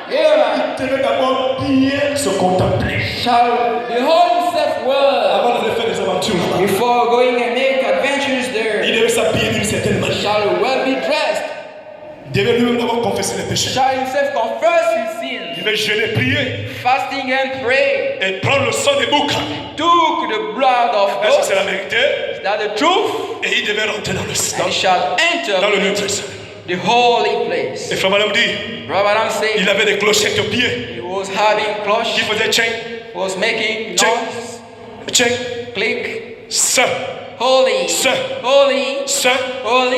amen, Il devait d'abord bien se contempler shall behold himself well avant de faire des aventures là-bas. before going and make adventures Il there. devait s'habiller d'une certaine manière. Shall well be dressed. Il devait lui-même d'abord confesser les péchés. Shall himself confess his sins, Il devait jeûner, prier fasting and pray. et prendre le sang des boucs. Took the blood of Est-ce que goats. c'est la vérité? Is that the truth? Et il devait rentrer dans And shall dans le enter lieu très saint. the holy place. Et Frère Madame dit, Brother said il avait des clochettes aux pieds he was having qui cloche, faisaient tching, was making Check. noise, tching, click, saint, holy, Saint. holy, saint holy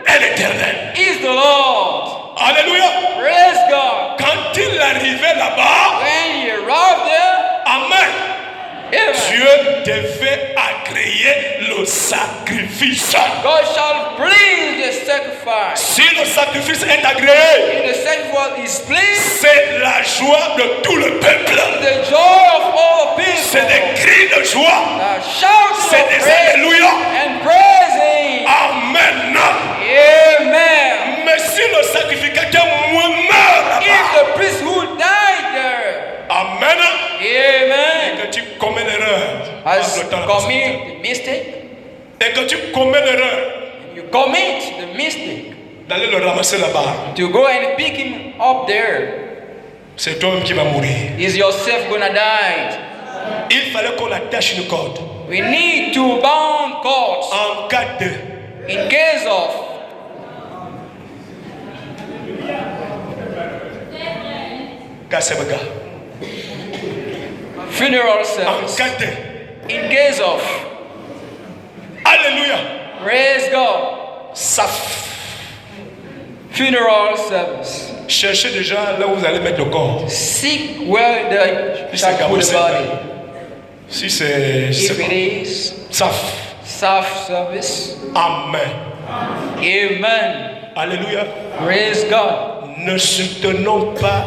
et l'éternel. is the Lord. Alléluia. Praise God. Quand il arrivait là-bas, When he arrived there, Amen, amen, Dieu devait agréer le sacrifice. God shall please the sacrifice. Si le sacrifice est agréé, If the sacrifice is pleased, c'est la joie de tout le peuple. the joy of all people, C'est des cris de joie. the shouts C'est of des praise alléluia. and praising. Amen. Amen. Mais si le sacrificateur meurt If là-bas, the priesthood died there, Amen, amen, et que tu commets l'erreur, has Passe le temps, la passe le commit the mistake, temps. Et que tu commets l'erreur you commit the mistake d'aller le ramasser là-bas, to go and pick him up there, c'est toi-même qui vas mourir. is yourself gonna die. Il fallait qu'on attache une corde. We need to bound cords En cas de, in case of Kasebega. funeral En service. cas de, In case of, Alléluia. praise God, Ça funeral service. cherchez déjà là où vous allez mettre le corps. Seek where the If shall put the body. Si c'est If it is Saf. self service, Amen. amen. Alléluia. Praise God. Ne soutenons pas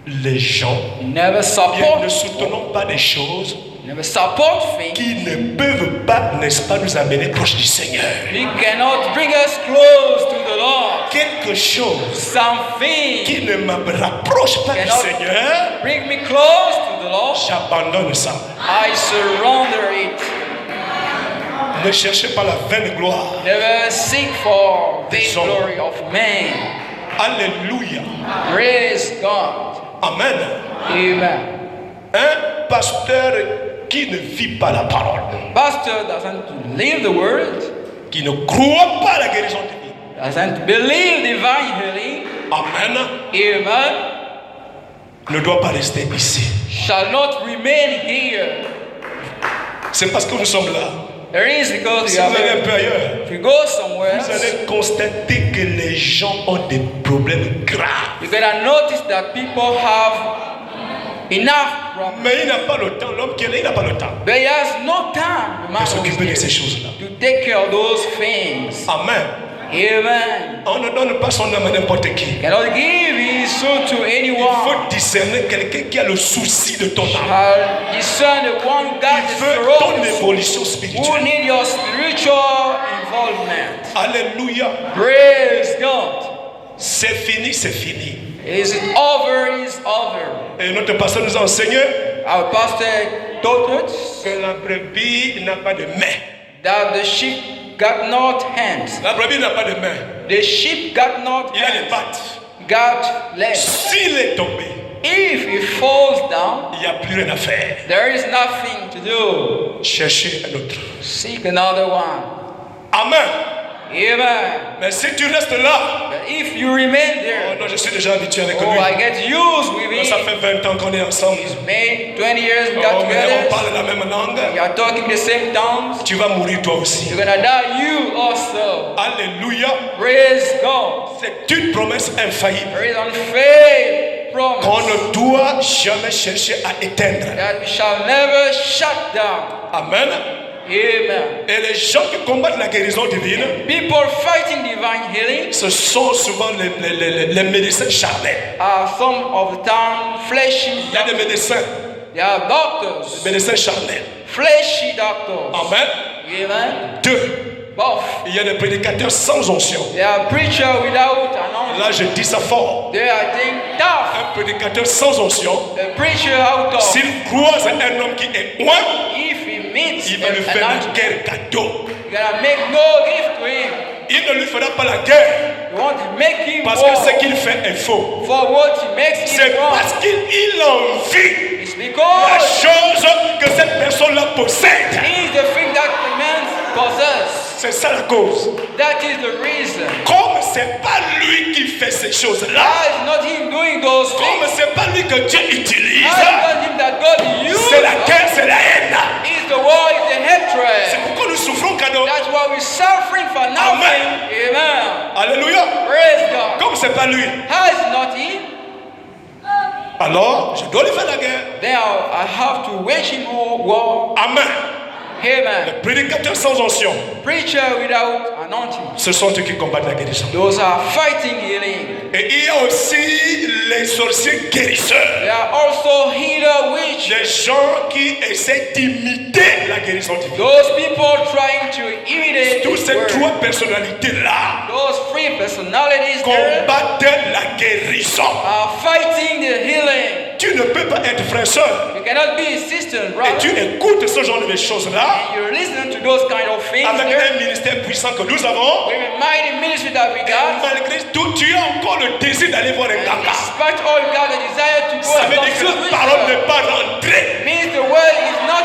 les gens. Never Bien, support, ne soutenons pas des choses never support things. qui ne peuvent pas, n'est-ce pas, nous amener proche du Seigneur. He cannot bring us close to the Lord. Quelque chose Something qui ne me rapproche pas du cannot Seigneur, bring me close to the Lord. j'abandonne ça. I surrender it. Ne cherchez pas la vaine gloire. Never seek for the Des hommes. glory of man. Alléluia. Praise God. Amen. Amen. Un pasteur qui ne vit pas la parole, Pastor doesn't live the word, qui ne croit pas à la guérison divine. doesn't believe divine healing. Amen. Amen. Ne doit pas rester ici. Shall not remain here. C'est parce que nous sommes là. The reason is because Si you vous allez un have. peu ailleurs, If you go somewhere, vous allez constater que les gens ont des problèmes graves. you're gonna notice that people have enough problems. Mais il n'a pas le temps, l'homme qui est là, il n'a pas le temps But he has no time, the man de who is s'occuper de there, ces choses-là. to take care of those things. Amen. Amen. On ne donne pas son âme à n'importe qui. Cannot give his soul to Il anyone. faut discerner quelqu'un qui a le souci de ton âme. Shall discern the one who got Il the veut sorrow, ton évolution who spirituelle. need your spiritual involvement. Alléluia. Praise God. C'est fini, c'est fini. Is it over? Is over. Et notre pasteur nous a enseigné Our pastor taught us que la brebis n'a pas de main. that the sheep got not hands. La brebis n'a pas de main. The sheep got not Il a les hands. pattes. Got legs. S'il est tombé, If he falls down, il n'y a plus rien à faire. there is nothing to do. Cherchez un autre. Seek another one. Amen. Amen. Mais si tu restes là, But if you remain oh there, non, je suis déjà habitué avec oh, lui. I get used with Ça it. fait 20 ans qu'on est ensemble. It's been 20 years we Oh, got mais on together. parle la même langue. We are talking the same tongues. Tu vas mourir toi aussi. You're gonna die, you also. Alléluia. Praise God. C'est une promesse infaillible There is unfailed qu'on promise ne doit jamais chercher à éteindre. that we shall never shut down. Amen. Amen. Et les gens qui combattent la guérison divine, People fighting divine healing ce sont souvent les médecins charnels. are some of the time fleshy. Il y a des médecins, They are doctors, médecins charnels. fleshy doctors. Amen. Amen. Deux, Both. il y a des prédicateurs sans onction. They are preacher without anointing. Là, je dis ça fort. They are think tough. Un prédicateur sans onction, A preacher out of. s'il croise un homme qui est loin, If he meets il va lui faire an la guerre cadeau. you're gonna make no gift to him. Il ne lui fera pas la guerre You want to make him parce que war ce qu'il fait est faux. for what he makes him C'est wrong. parce qu'il envie It's la because chose que cette personne-là possède. he is the thing that the man possesses. C'est ça la cause. That is the reason. Comme c'est pas lui qui fait ces choses-là, Why is not him doing those comme things? c'est pas lui que Dieu utilise, Why is not him that God uses? c'est la guerre, c'est la haine. Is the war, is the C'est hatred. pourquoi nous souffrons, cadeau. That's why we're suffering for nothing. Amen. Alléluia. Praise God. Comme c'est pas lui, How is not he? alors je dois lui faire la guerre. Then I have to wage him war. Amen. Amen. Prédicateur sans onction, Preacher without anointing. ce sont eux qui combattent la guérison. Those are fighting healing. Et il y a aussi les sorciers guérisseurs. There are also healer witch. Les gens qui essaient d'imiter la guérison divine. Those people trying to imitate Toutes His ces word. trois personnalités-là Those three personalities there combattent la guérison. are fighting the healing. Tu ne peux pas être frère soeur You cannot be a sister and et brother. tu écoutes ce genre de choses-là And you're listening to those kind of things avec there. un ministère puissant que nous avons. With a mighty ministry that we got. Malgré tout, tu as encore le désir d'aller voir un And caca. despite all, you got the desire to go Ça and veut dire que consult la with parole her. n'est pas rentrée. Means the word is not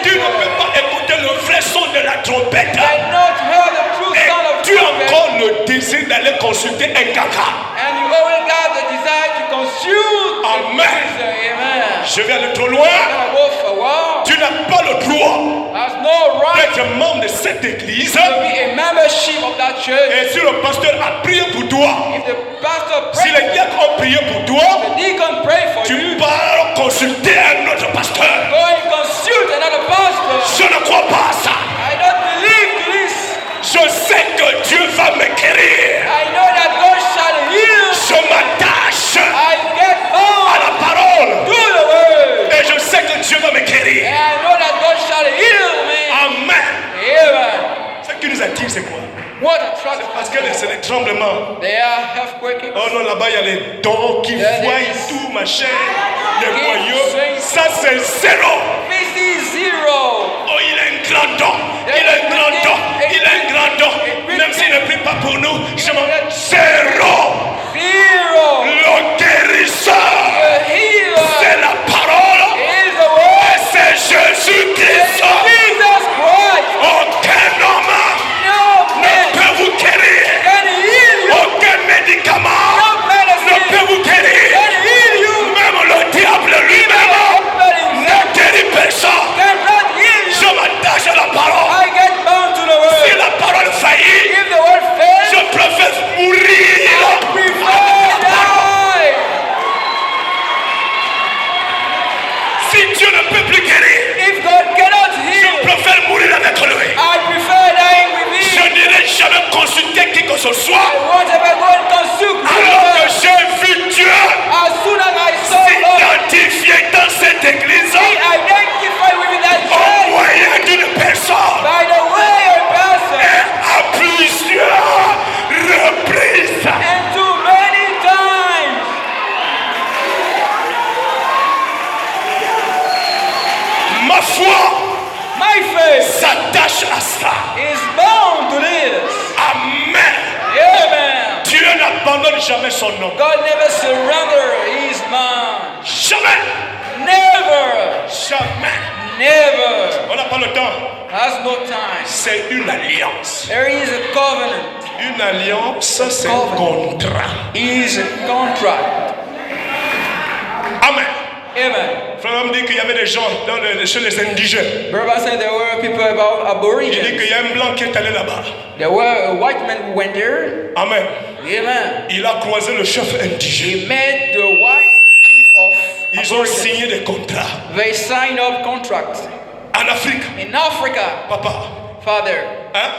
Tu ne peux entered. pas écouter le vrai son de la trompette. I not heard the true Et sound of tu as trumpet. encore le désir d'aller consulter un caca. And you always got the desire to consult the Amen. preacher. Amen. Je vais aller trop loin. Gonna go for a while. Tu n'as pas le droit Has no right d'être membre de cette église. to be a membership of that church. Et si le pasteur a prié pour toi, If the pastor si prays, les diacres ont prié pour toi, the deacon pray for tu you. pars consulter un autre pasteur. Go and consult another pastor. Je ne crois pas à ça. I don't believe this. Je sais que Dieu va me guérir. I know that God shall heal. Je m'attache I get à on la parole. to the word. Et je sais que Dieu va me guérir. And I know that God shall heal me. Amen. Amen. Ce qui nous attire, c'est quoi? What attracts Parce us? que c'est les tremblements. They are earthquaking. Oh non, là-bas, il y a les dons qui Yeah, voient yes. tout, machin. Les Yes, voyous. yes. Ça, c'est zéro. This is zero. Oh, il a un grand don. Il a un grand don. Il a un grand don. Même s'il ne prie pas pour nous, je m'en zéro. Zero. Le guérisseur, The healer c'est la parole. is the word. Et c'est Jésus-Christ. Jesus Christ. Aucun homme No ne man peut vous guérir. can heal you. Aucun médicament No ne medicine peut vous guérir. can heal you. Même le diable lui-même Nobody ne guérit personne. cannot heal Je you. m'attache jamais consulté qui que ce soit. I won't ever go and consult Alors que God. j'ai vu Dieu As soon as I saw God, s'identifier dans cette église he identified with that au church moyen d'une personne by the way a person à plusieurs reprises. and too many times. Ma foi My faith s'attache à ça. is bound to this. Amen. Amen. Dieu n'abandonne jamais son nom. God never surrender his man. Jamais. Never. Jamais. Never. On n'a pas le temps. Has no time. C'est une alliance. There is a covenant. Une alliance, c'est un contrat. Is a contract. Amen. Amen. Frère me dit qu'il y avait des gens chez les indigènes. Brother said there were people about Il dit aborigines. qu'il y a un blanc qui est allé là-bas. There were a white man who went there. Amen. Amen. Il a croisé le chef indigène. He met the white chief of Ils ont aborigines. signé des contrats. They signed up contracts. En Afrique, In Africa, papa, Father hein?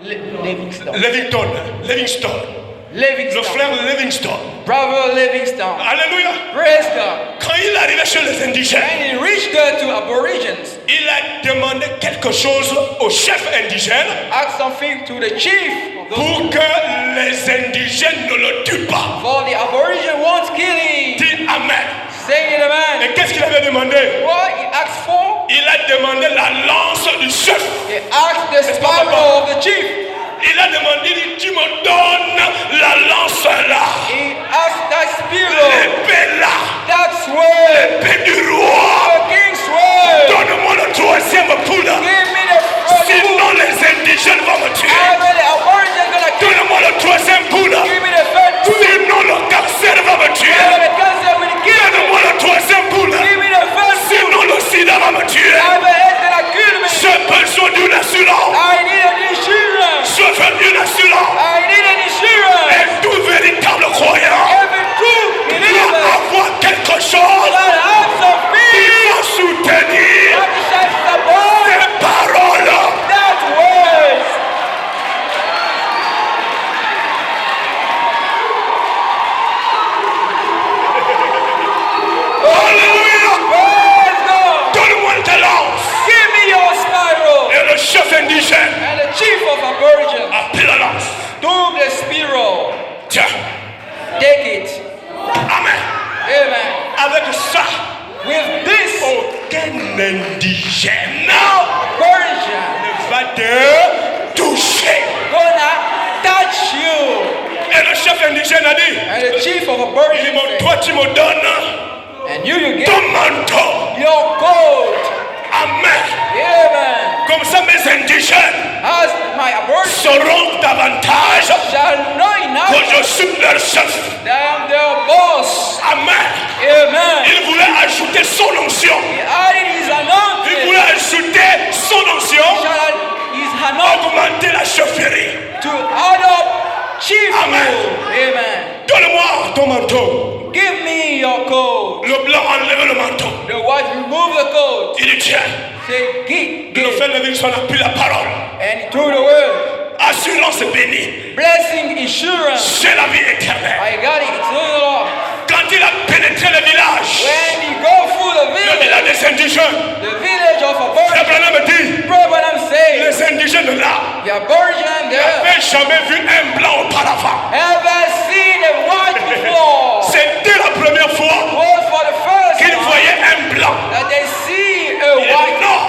Livingstone. Livingstone, le Livingstone. frère Livingstone. Brother Livingstone. Alléluia. Praise God. Quand il est arrivé chez les indigènes, And he reached there to aborigines. il a demandé quelque chose au chef indigène Asked something to the chief of those pour que les indigènes ne le tuent pas. for the aborigine won't kill him. Dis Amen. Say it, man. Et qu'est-ce qu'il avait demandé? What he asked for? Il a demandé la lance du chef. He asked the sparrow of the chief. Il a demandé, il dit, tu me donnes la lance là. He asked that sparrow. L'épée là. That's where L'épée du roi. the king's word. Donne-moi le troisième poule. Give me the first Sinon food. les indigènes vont me tuer. Either the aborigine gonna kill me. Donne-moi le troisième poule. Give me the first food. Sinon le cancer va me tuer. Either the cancer will kill me. Donne-moi le troisième poule. Give me the first food. Sinon le sida va me tuer. Either it's gonna kill me. J'ai besoin d'une assurance. I need an insurance. Je veux une assurance. I need an insurance. Et tout véritable croyant Every true doit believer avoir quelque chose that has something qui va soutenir that shall support ces paroles. that word. Alléluia. Praise God. Donne-moi ta lance. Give me your sparrow. Et le chef indigène And the chief of aborigines a pris la lance. took the sparrow. Tiens. Take it. Amen. Amen. Avec ça, With this, aucun indigène aborigine ne va te toucher. gonna touch you. Et le chef indigène a dit, And the chief of il aborigines dit, said, toi tu me donnes and you get ton manteau. your coat. Amen. Amen. Comme ça mes indigènes As my aborigine sauront davantage shall know enough que je suis leur chef. that I am their boss. Amen. Amen. Il voulait ajouter son onction. He added his Il anointing. voulait ajouter son onction, Shall add his anointing augmenter la chefferie. to add up chief Amen. rule. Amen. Donne-moi ton manteau. Give me your coat. Le blanc enlève le manteau. The white remove the coat. Il dit tiens. Say, give, Le give. frère Levinson a pris la parole. And he threw the word. Assurance bénie. Blessing, insurance. J'ai la vie éternelle. I got it. It's in the Lord. Quand il a pénétré le village, When you go through the le village, village des indigènes, the village of Frère aborigine, Branham dit, Brother saying, les indigènes là the aborigine there n'avaient jamais vu un blanc auparavant. ever seen a white before. C'était la première fois Was for the first qu'ils time voyaient un blanc. that they see a Et white. non.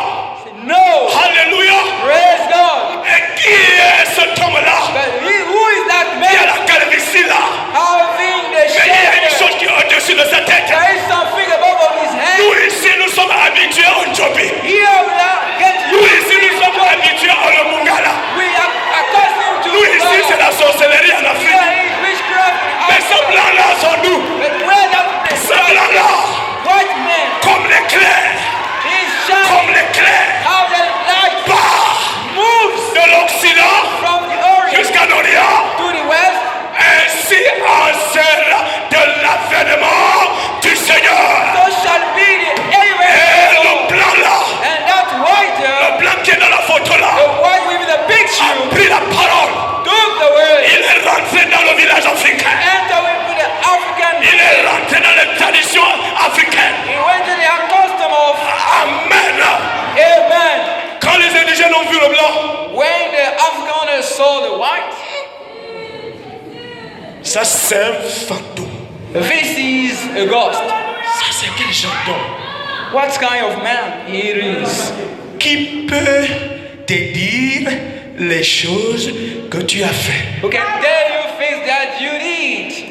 No. Alléluia. Praise God. Et qui est cet homme-là But who is that qui a man la calvitie là? having the Mais il y a une shadow? chose qui est au-dessus de sa tête. There is something above of his head. Nous ici, nous sommes habitués au Njobi. Here we are get Nous ici, nous sommes habitués au Mungala. we are accustomed to Nous ici, c'est la sorcellerie en Here Afrique. is Ça, c'est un fantôme. This is a ghost. Ça, c'est quel genre d'homme What kind of man he is? qui peut te dire les choses que tu as fait? Who can tell you things that you did?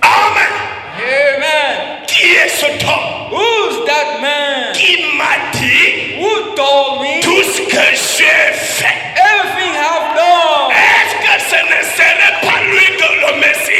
Amen. Amen. Qui est cet homme Who's that man? qui m'a dit Who told me tout ce que j'ai fait? everything I've done? Est-ce que ce ne serait pas lui que le Messie?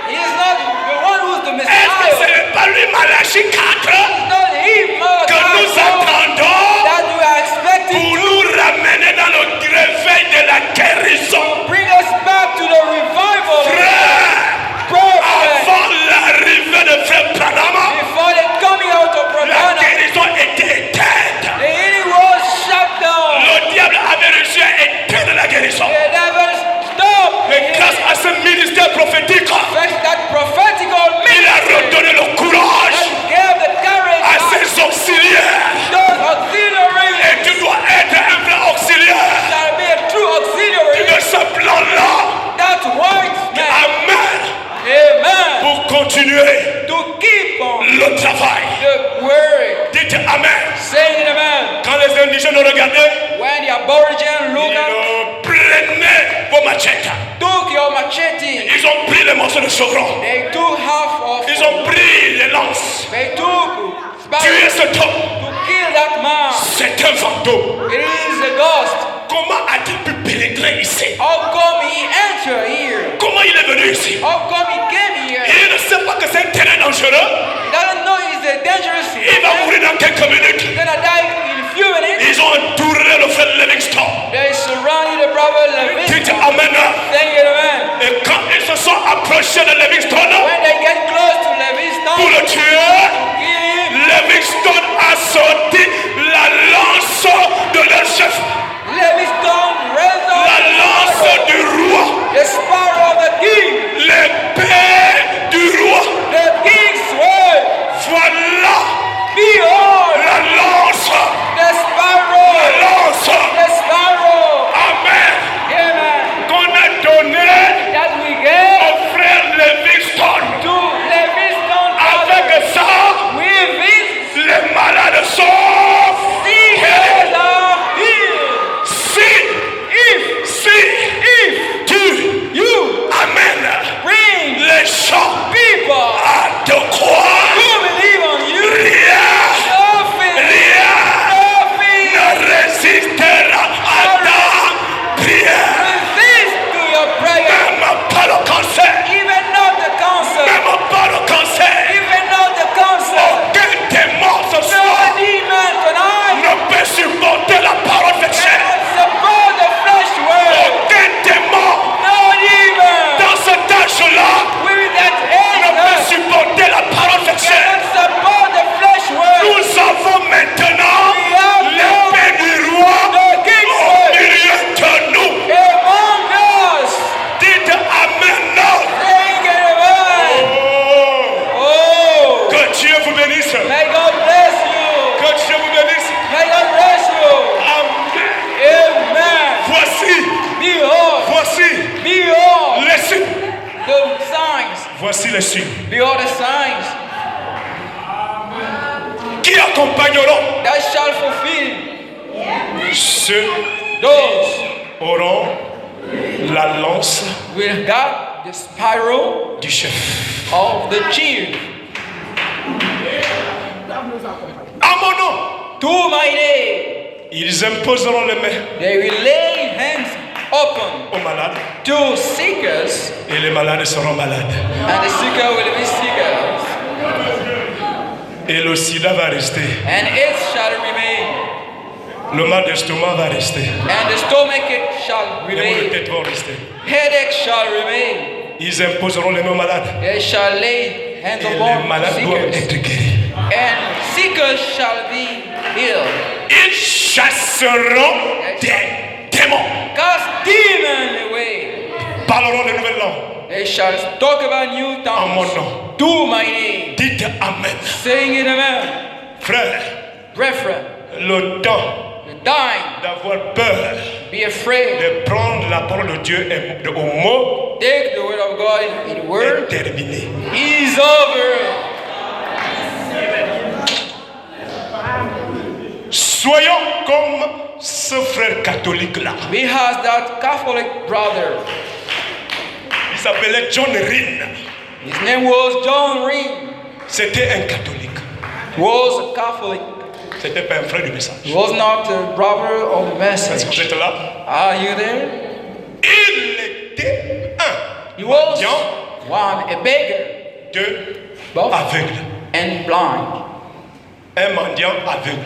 He is not the one who's the Est-ce que ce Messiah. n'est pas lui Malachie 4 It's not him, Malachi, que nous attendons that we are expecting pour nous ramener dans le réveil de la guérison? to bring us back to the revival. Frère, Prophet, avant l'arrivée de Frère Branham, before the coming out of la Branham, guérison était éteinte. the healing was shut down. Le diable avait réussi à éteindre la guérison. The devil stopped. Mais grâce à ce ministère prophétique, Thanks to that prophetical il a ministry redonné le courage that gave the courage à to ses auxiliaires. those auxiliaries. Et tu dois être un vrai auxiliaire Shall be a true auxiliary. de ce plan-là. That white man. Amen. Amen. Pour continuer To keep on le travail. the word. Dites Amen. Saying amen. Quand les indigènes regardaient, When the aborigine look at, ils prenaient vos machettes. took your machete, Ils ont pris les morceaux de chevron. they took half of, Ils ont pris les lances. they took Tuer spikes cet homme. to kill that man. C'est un fantôme. It is a ghost. Comment a-t-il pu pénétrer ici? How come he entered here? Comment il est venu ici? How come he came here? Il ne sait pas que c'est un terrain dangereux. He doesn't know it's a dangerous Il va mourir dans quelques minutes. He's gonna die in a few minutes. Ils ont entouré le frère Livingstone. They surrounded the brother Dites Levingston. Amen. Saying amen. Et quand ils se sont approchés de Livingstone When they get close to pour Levingston, le tuer, kill him, Livingstone a sorti la lance de leur chef, Levingston raised la up lance du roi, the sparrow of the king, l'épée du roi. the king's sword. Voilà Behold, la lance, the sparrow, la lance. the sparrow. Amen. Amen. Qu'on a donné That we gave au frère Livingstone. to Levingston. Avec ça, With this, les malades sont sickness are healed. si If tu you amènes bring les gens people à te croire, who believe on you, rien nothing ne résistera à ta prière. resist to your prayer. Même pas le cancer, Even not the cancer. même pas le cancer. Even not the cancer. Aucun démon ce No soir demon tonight ne peut supporter la parole de Dieu. cannot support the flesh word. Aucun démon No demon dans cet âge-là with that ne peut age supporter la parole de Dieu. cannot support the flesh word. Nous avons maintenant l'épée du roi au milieu de nous. Among us, Dites Amen. saying amen. Oh, Que Dieu vous bénisse. may God bless you. Que Dieu vous bénisse. May God bless you. Amen. Amen. Voici Behold les signes. the signs. Voici les signes Behold the signs qui accompagneront that shall fulfill. ceux Those auront la lance will got the spiral du chef. of the chief. À mon nom, To my name, ils imposeront les mains they will lay hands upon aux malades to seekers, et les malades seront malades. and the seeker will be seekers, Et le sida va rester. and it shall remain, Le mal d'estomac va rester. and the stomachache shall Les maux de remain, tête vont rester. headache shall remain. Ils imposeront les mains aux malades. They shall lay hands Et les upon malades doivent seekers, être guéris. and seekers shall be healed. Ils chasseront des démons. Cast demons away. Parleront de nouvelles langues. They shall talk about new En mon tongues. nom. To my name. Dites Amen. Saying it amen. Frère, Brethren, le temps the dying. d'avoir peur, Be afraid. de prendre la parole de Dieu au mot Take the word of God in the et word. terminer. It's over. Soyons comme ce frère catholique-là. We has that Catholic brother. Il s'appelait John Rinn. His name was John Ring. C'était un catholique. He was a Catholic. C'était pas un frère du message. He was not a brother of the Est-ce que message. vous êtes là? Are you there? Il était un. He was mendiant, one, a beggar, deux, both aveugle. and blind. Un mendiant aveugle.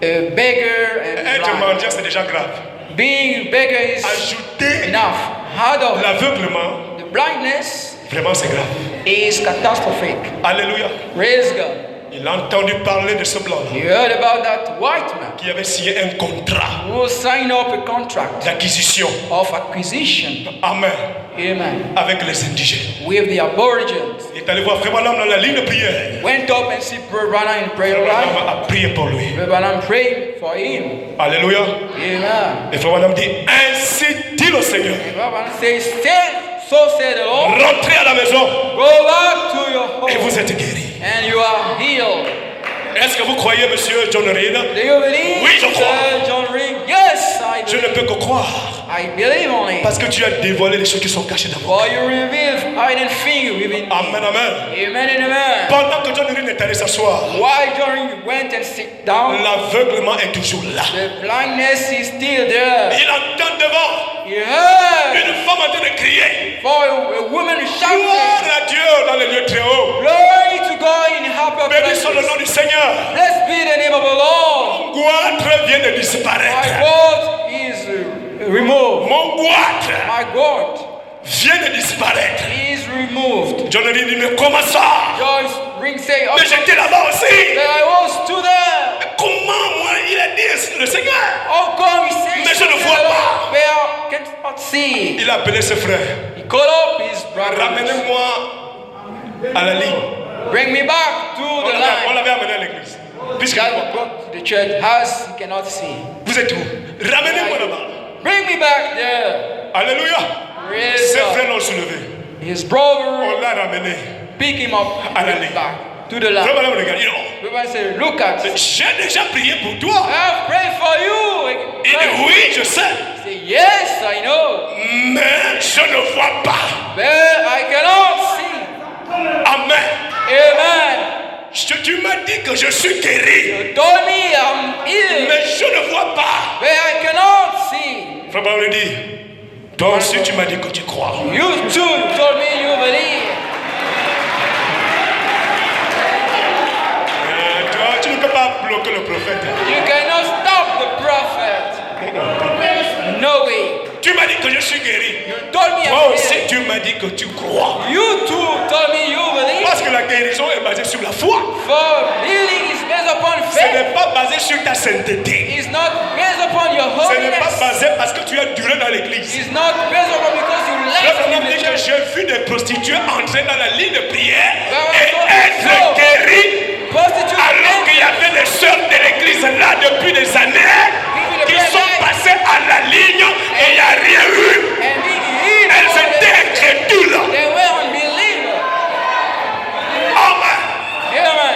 A beggar and Être blind. mendiant, c'est déjà grave. Being a beggar is Ajouter enough. Hard of l'aveuglement, the blindness vraiment c'est grave. is catastrophic. Alléluia. Praise God. Il a entendu parler de ce blanc-là You heard about that white man qui avait signé un contrat who signed up a contract d'acquisition. of acquisition. Amen. Amen. Avec les indigènes. With the aborigines. Il est allé voir Frère Branham dans la ligne de prière. Went up and see Brother Branham in prayer Frère line. Branham a prié pour lui. Brother Branham prayed for him. Alléluia. Amen. Et Frère Branham dit, ainsi dit le Seigneur. Brother Branham says, so said the Lord, Rentrez à la maison go back to your et home vous êtes guéris. and you are healed. Est-ce que vous croyez, monsieur John Reed? Do you believe? Oui, je crois. Said John Ring. Yes, I Je ne believe. peux que croire. I believe on it. Parce que tu as dévoilé les choses qui sont cachées d'avant. For you reveal hidden thing within me. Amen, amen. Amen and amen. Pendant que John Reed est allé s'asseoir, Why John Ring went and sit down? l'aveuglement est toujours là. The blindness is still there. Il entend devant He heard une femme en train de crier. for a woman shouting, Gloire à Dieu dans les lieux très hauts. glory to God in happy Bénissons le places. nom du Seigneur. Blessed be the name of the Lord. Mon goitre vient de My disparaître. God is removed. Mon goitre My God vient de disparaître. is removed. John Reed dit, mais comment ça? Joyce Ring say, oh, Mais j'étais là-bas aussi. I was to there. Comment moi il a dit le Seigneur? How come he says, Mais je ne vois pas. but I cannot see. Il a appelé ses frères. He called up his brother. Ramenez-moi à la ligne. Bring me back to On the line. l'avait amené à l'église. Puisque God brought to the church as he cannot see. vous êtes où? Ramenez-moi là-bas. Bring me back there. Alléluia. Praise Ses God. frères l'ont soulevé. His brother On l'a ramené. pick him up À la bring ligne. him back to the Frère line. Branham regarde. Il dit, oh, Everyone say, look at. j'ai déjà prié pour I toi. have prayed for you. Il dit, oui, je sais. Say, yes, I know. Mais je ne vois pas. But I cannot see. Amen. Amen. Tu m'as dit que je suis guéri. You told me I'm ill. Mais je ne vois pas. But I cannot see. Frère Branham dit, toi aussi tu m'as dit que tu crois. You too told me you believe. Toi, tu ne peux pas bloquer le prophète. You cannot stop the prophet. No way. Tu m'as dit que je suis guéri. You told me Toi I'm aussi healed. tu m'as dit que tu crois. You too told me you believe. Parce que la guérison est basée sur la foi. For healing is based upon Ce faith. n'est pas basé sur ta sainteté. It's not based upon your Ce n'est pas holiness. basé parce que tu as duré dans l'église. It's not based upon because you Le left problème in dit the que church. j'ai vu des prostituées entrer dans la ligne de prière Well, et so- être guéries Prostitute alors qu'il y avait des sœurs de l'église là depuis des années qui sont passées à la ligne et il n'y a rien eu. and being healed. Elles étaient incrédules. They were unbelievers. Amen. Amen.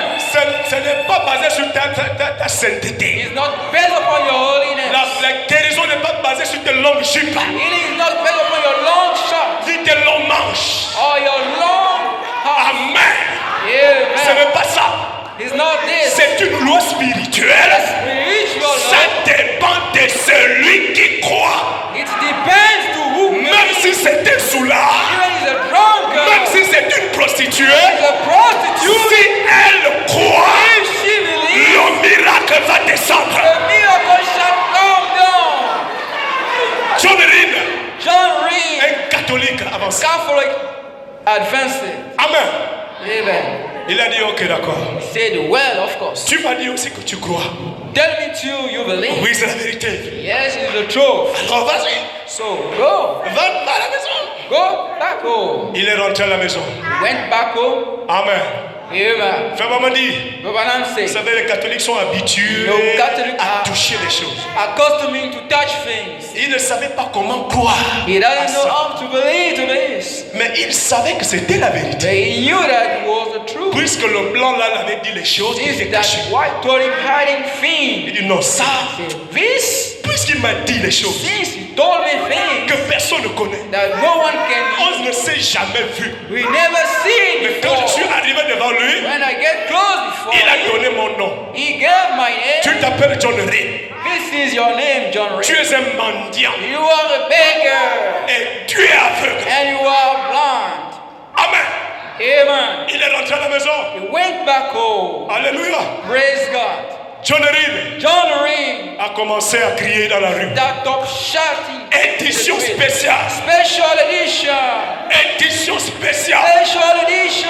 Ce n'est pas basé sur ta sainteté. It's not based upon your holiness. La guérison n'est pas basée sur tes longues jupes, Healing is not based upon your long shot ni tes longs manches. or your long heart. Amen. Ce Amen. n'est pas ça. It's not this. C'est une loi spirituelle. Spiritual Ça law. dépend de celui qui croit. It depends to who. Même si c'est un soulard, Even is a drunkard. même si c'est une prostituée, Is a prostitute. si elle croit, If she believes, le miracle va descendre. the miracle shall come down. John Reed, John Reed, un catholique avancé. Catholic, advanced. Amen. Amen. Il a dit, ok, d'accord. He said, well, of course. Tu m'as dit aussi que tu crois. Tell me too, you believe. Oui, c'est la vérité. Yes, it's the truth. Alors vas-y, So go. va à la maison. Go back home. Il est rentré à la maison. Went back home. Amen. Amen. Frère Maman dit, But what I'm vous saying, savez, les catholiques sont habitués No, Catholics à are- toucher les choses. accustomed to touch things. Ils ne savaient pas comment croire He à doesn't know ça. how to believe to this. Mais ils savaient que c'était la But vérité. he knew that it was the truth. Puisque le blanc là l'avait dit les choses, il If était that caché. white told him hiding Il thing, dit non, ça, he said, this, puisqu'il m'a dit les choses since he told me things que personne ne connaît, that no one can, on ne s'est jamais vu. we never seen Mais quand je suis before. arrivé devant lui, When I get close before il a him, donné mon nom. he gave my Tu name. t'appelles John Reed. This is your name, John Tu Ray. es un mendiant You are a beggar et tu es aveugle. and you are blind. Amen. Amen. Il est rentré à la maison. He went back home. Alléluia. Praise God. John Reed John Ring a commencé à crier dans la rue. that top shouting. Édition spéciale. Special edition. Édition spéciale. Special edition.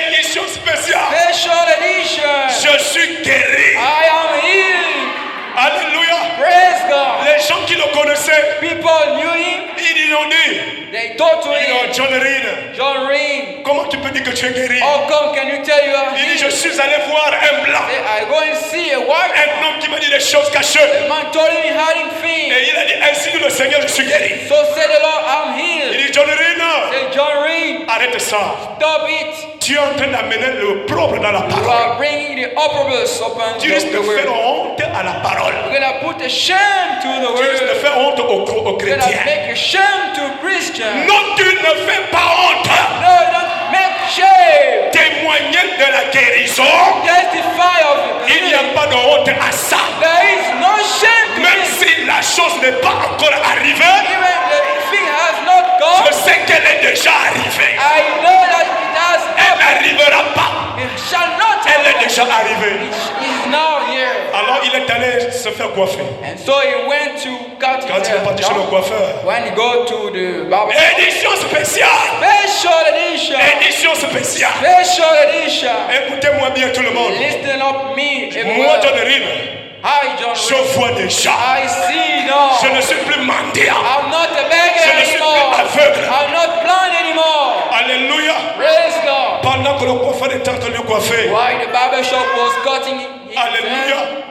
Édition spéciale. Special edition. Je suis guéri. I am healed. Alléluia. Praise God. Les gens qui le connaissaient, People knew him. ils ont dit, They told to ils ont him, John Reed, John Ring, comment tu peux dire que tu es guéri? how come can you tell you are Il dit, je healed? suis allé voir un blanc, I go and see a white un homme qui m'a dit des choses cachées. The man told him hiding things. Et il a dit, ainsi dit le Seigneur, je suis guéri. So said the Lord, I'm Il healed. dit, John Reed, Say, John Ring, arrête ça. stop it. Tu es en train d'amener le propre dans la You parole. are bringing the opprobrious upon Tu risques the de faire word. honte à la parole. You're gonna put a shame to the Tu risques de word. faire honte aux You're gonna chrétiens. make a shame to Christians. Non, tu ne fais pas honte. No, don't make shame. Témoigner de la guérison, Testify of it. il n'y a pas de honte à ça. There is no shame to Même it. si la chose n'est pas encore arrivée, Even the thing has not je come. sais qu'elle est déjà arrivée. I know that it has Elle happened. n'arrivera pas. It shall not Elle est happen. déjà arrivée. It is now here. Alors il est allé se faire coiffer. And so he went to cut Quand his il est hair. parti chez le coiffeur. When he go to the barber. Édition spéciale. Special edition. Édition spéciale. Special edition. Écoutez-moi bien tout le monde. Listen up me. Moi, John everyone. Reed, Hi, John. je vois déjà. I see now. Je ne suis plus mendiant. I'm not a Je beggar ne suis plus anymore. aveugle. I'm not blind anymore. Alléluia. Praise God. Pendant que le coiffeur était en train de le coiffer. While the barber shop was cutting his Alléluia. hair.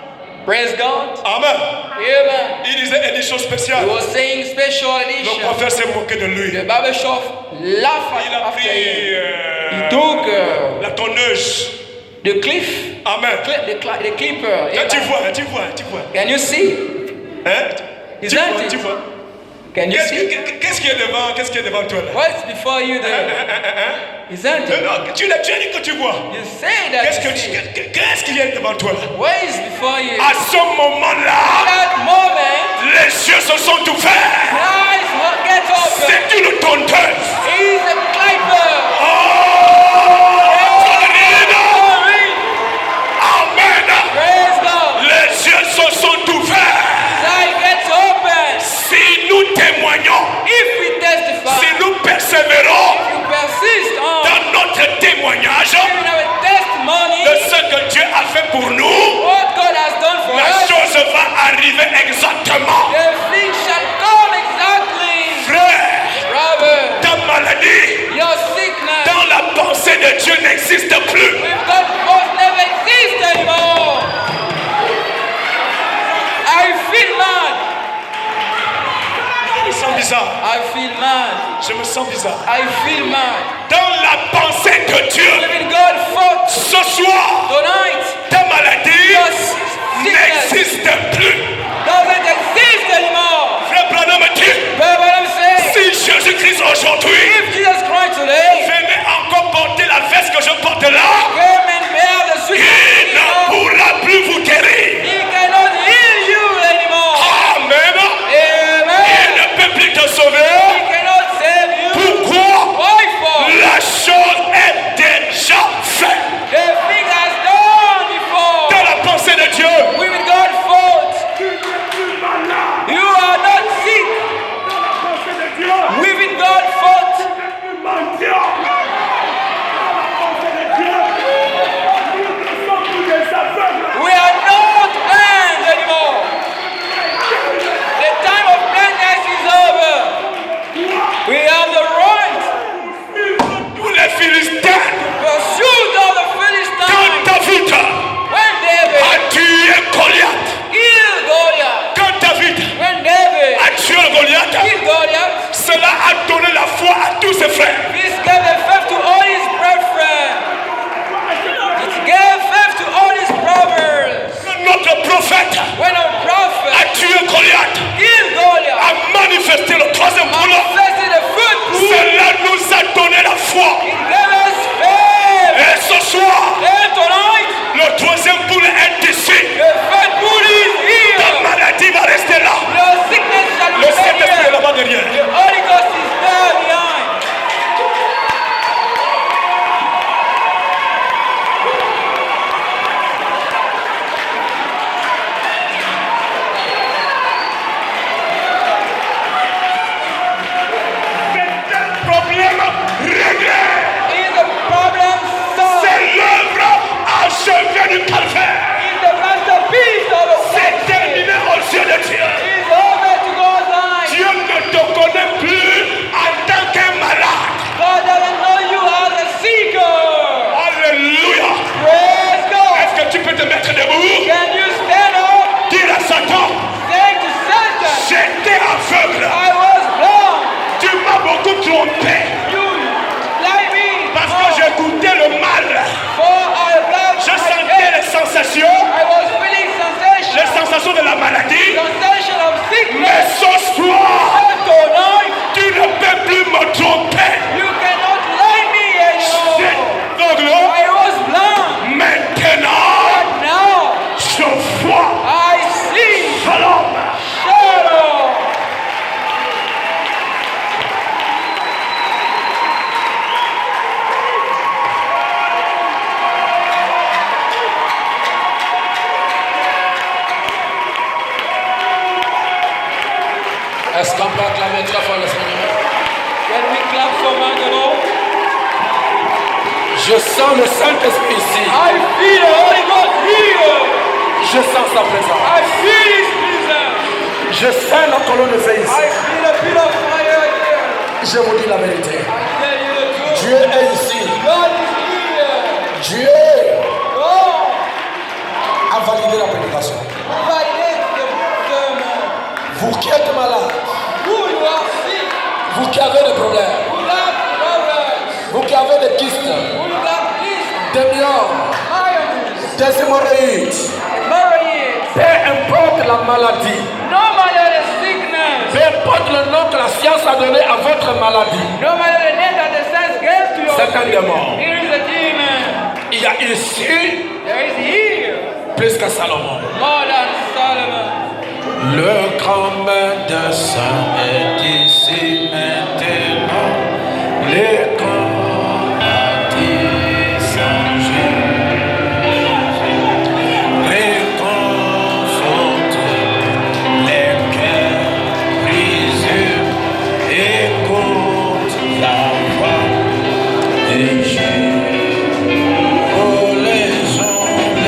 Praise God. Amen. Amen. Il disait édition He spéciale. was saying special Le edition. coiffeur s'est moqué de lui. The barber shop laughed Il a after pris him. He took la tonneuse. the cliff, Amen. the clipper. Là, tu Amen. vois, tu vois, tu vois. Can you see? Hein? Is Tu that vois, it? tu vois. Can you see? Qu'est-ce qui est devant, qu'est-ce qui est devant toi là? What's before you there? Isn't it? Non, tu as dit que tu vois. You say that Qu'est-ce you que see. qu'est-ce qui est devant toi là? What is before you? À ce moment-là, That moment, les yeux se sont ouverts. eyes will get open. C'est une tondeuse. He's a clipper. Glory. Amen. Praise God. Les yeux se sont ouverts. His eye gets open. Si nous témoignons, If we testify, si nous persévérons if you persist on dans notre témoignage giving our testimony, de ce que Dieu a fait pour nous, what God has done for la us, chose va arriver exactement. the thing shall come exactly. Frère, Brother, ta maladie your sickness dans la pensée de Dieu n'existe plus. with God must never exist anymore. I feel mad. Je me sens bizarre. I feel mad. Je me sens bizarre. I feel mad. Dans la pensée de Dieu, Living God fought ce soir, tonight. ta maladie Your sickness n'existe plus. doesn't exist anymore. Frère Branham dit, But what I'm saying, si Jésus-Christ aujourd'hui if Jesus Christ today venait encore porter la veste que je porte là, came and bear the sweet il ne pourra plus vous guérir. He cannot heal you anymore. Amen. Il Amen. ne peut plus te He sauver. cannot save you. Pourquoi? Why for? La chose est déjà faite. foi. He gave us faith. Et ce soir, And tonight, le troisième poulet est ici. the fat bull is here. Ta maladie va rester là. The sickness shall Le remain Saint-Esprit est here. là-bas derrière. The Holy Ghost is there behind. C'est un problème réglé. Is the problem solved? C'est l'œuvre achevée du calvaire. Is the masterpiece of the C'est work? terminé aux yeux de Dieu. Is over to God's eyes. Dieu ne te connaît plus en tant qu'un malade. God doesn't know you as a seeker. Alléluia. Praise God. Est-ce que tu peux te mettre debout? Can you stand up? Dire à Satan, Say to Satan, j'étais aveugle. I was blind. Tu m'as beaucoup trompé. You lie me. Parce que j'ai goûté le mal. For I loved Je my sentais death. les sensations, I was feeling sensation. les sensations de la maladie. Sensation of Mais sickness. ce soir, And tonight, tu ne peux plus me tromper. you cannot lie me anymore. C'est aveugle. I was blind. Maintenant, But now, je vois. I see. Shalom. Shalom. Est-ce qu'on peut acclamer très fort le Seigneur? Can we clap for man the Lord? Je sens le Saint-Esprit ici. I feel the Holy Ghost here. Je sens sa présence. I feel His presence. Je sens la colonne de feu I ici. feel a bit of fire here. Je vous dis la vérité. I tell you the truth. Dieu est ici. God is here. Dieu God a validé la prédication. validates the sermon. Vous qui êtes malade, Who you are sick, vous qui avez des problèmes, who have problems, vous qui avez des kystes, who have this, des myomes, myopathy, des hémorroïdes, marriage, peu importe la maladie, no matter the sickness, peu importe le nom que la science a donné à votre maladie, no matter the name that the science gave to your c'est un démon. here is a demon. Il y a ici There is here plus que Salomon. more than Solomon. Le grand médecin est ici maintenant. Les grands baptisants réconforte les cœurs brisés. Écoute la voix des Jésus. Oh, les hommes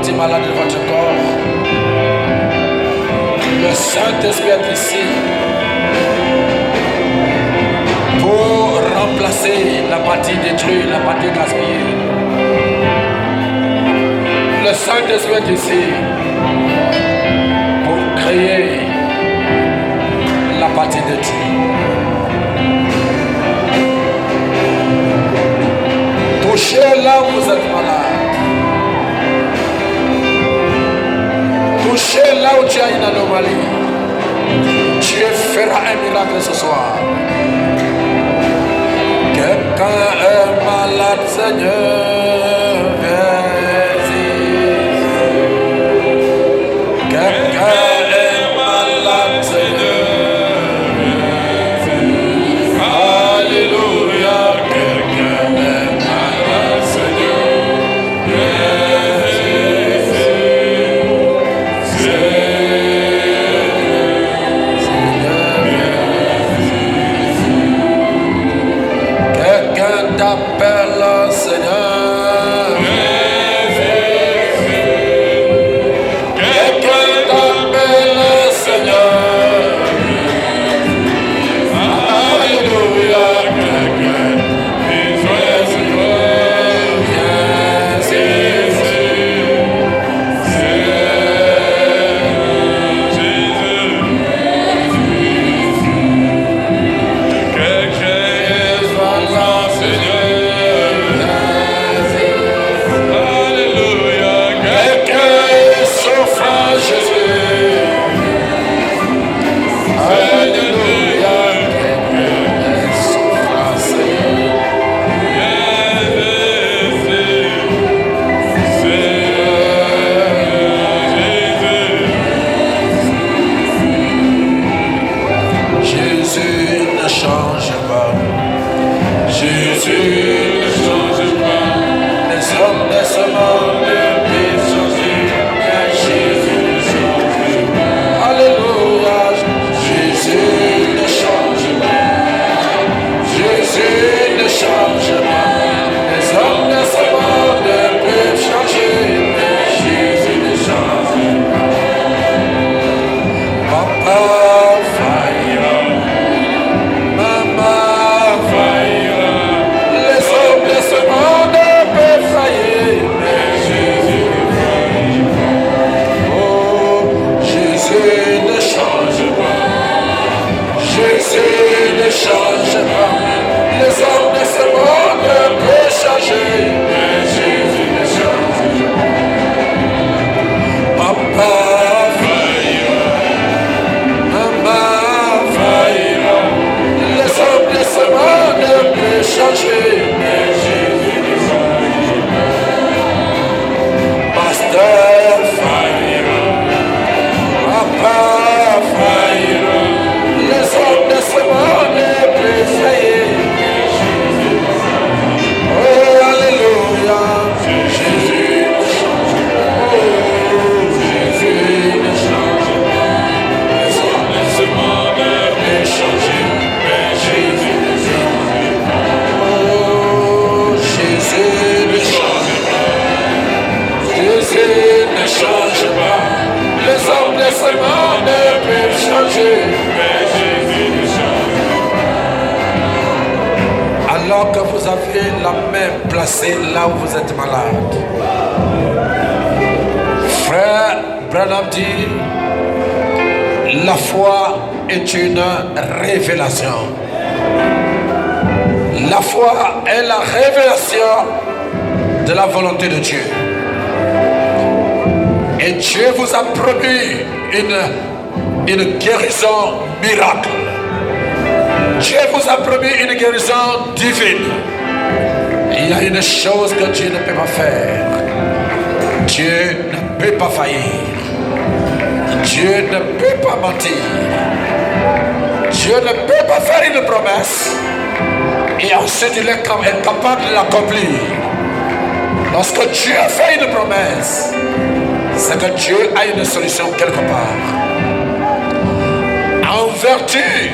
partie malade de votre corps. Le Saint-Esprit est ici pour remplacer la partie détruite, la partie gaspillée. Le Saint-Esprit est ici pour créer la partie détruite. Touchez là où vous êtes malade. Touchez là où tu as une anomalie. Dieu fera un miracle ce soir. Quelqu'un est malade, Seigneur. Quelqu'un est malade, Seigneur. Alléluia. Quelqu'un est malade, Seigneur. T'appelle Seigneur. Quelqu'un t'appelle Seigneur. Alléluia. Quelqu'un viens Seigneur. Viens Alors que vous avez la main placée là où vous êtes malade, frère Branham dit, la foi est une révélation. La foi est la révélation de la volonté de Dieu. Et Dieu vous a promis une guérison miracle. Dieu vous a promis une guérison divine. Il y a une chose que Dieu ne peut pas faire. Dieu ne peut pas faillir. Dieu ne peut pas mentir. Dieu ne peut pas faire une promesse et ensuite il est capable de l'accomplir. Lorsque Dieu fait une promesse, c'est que Dieu a une solution quelque part. En vertu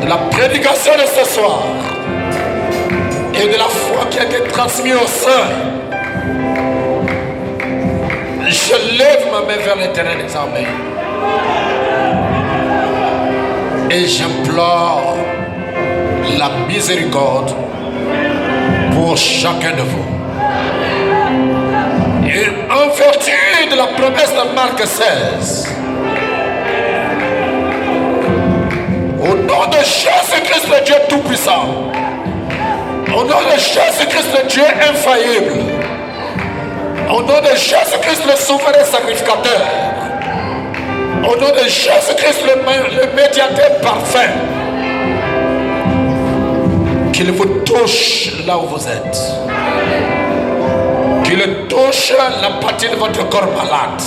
de la prédication de ce soir et de la foi qui a été transmise au sein, Je lève ma main vers l'Éternel des armées et j'implore la miséricorde pour chacun de vous. Et en vertu de la promesse de Marc 16, au nom de Jésus-Christ, le Dieu Tout-Puissant, au nom de Jésus-Christ, le Dieu infaillible, au nom de Jésus-Christ, le souverain sacrificateur, au nom de Jésus-Christ, le médiateur parfait, qu'il vous touche là où vous êtes, qu'il touche la partie de votre corps malade,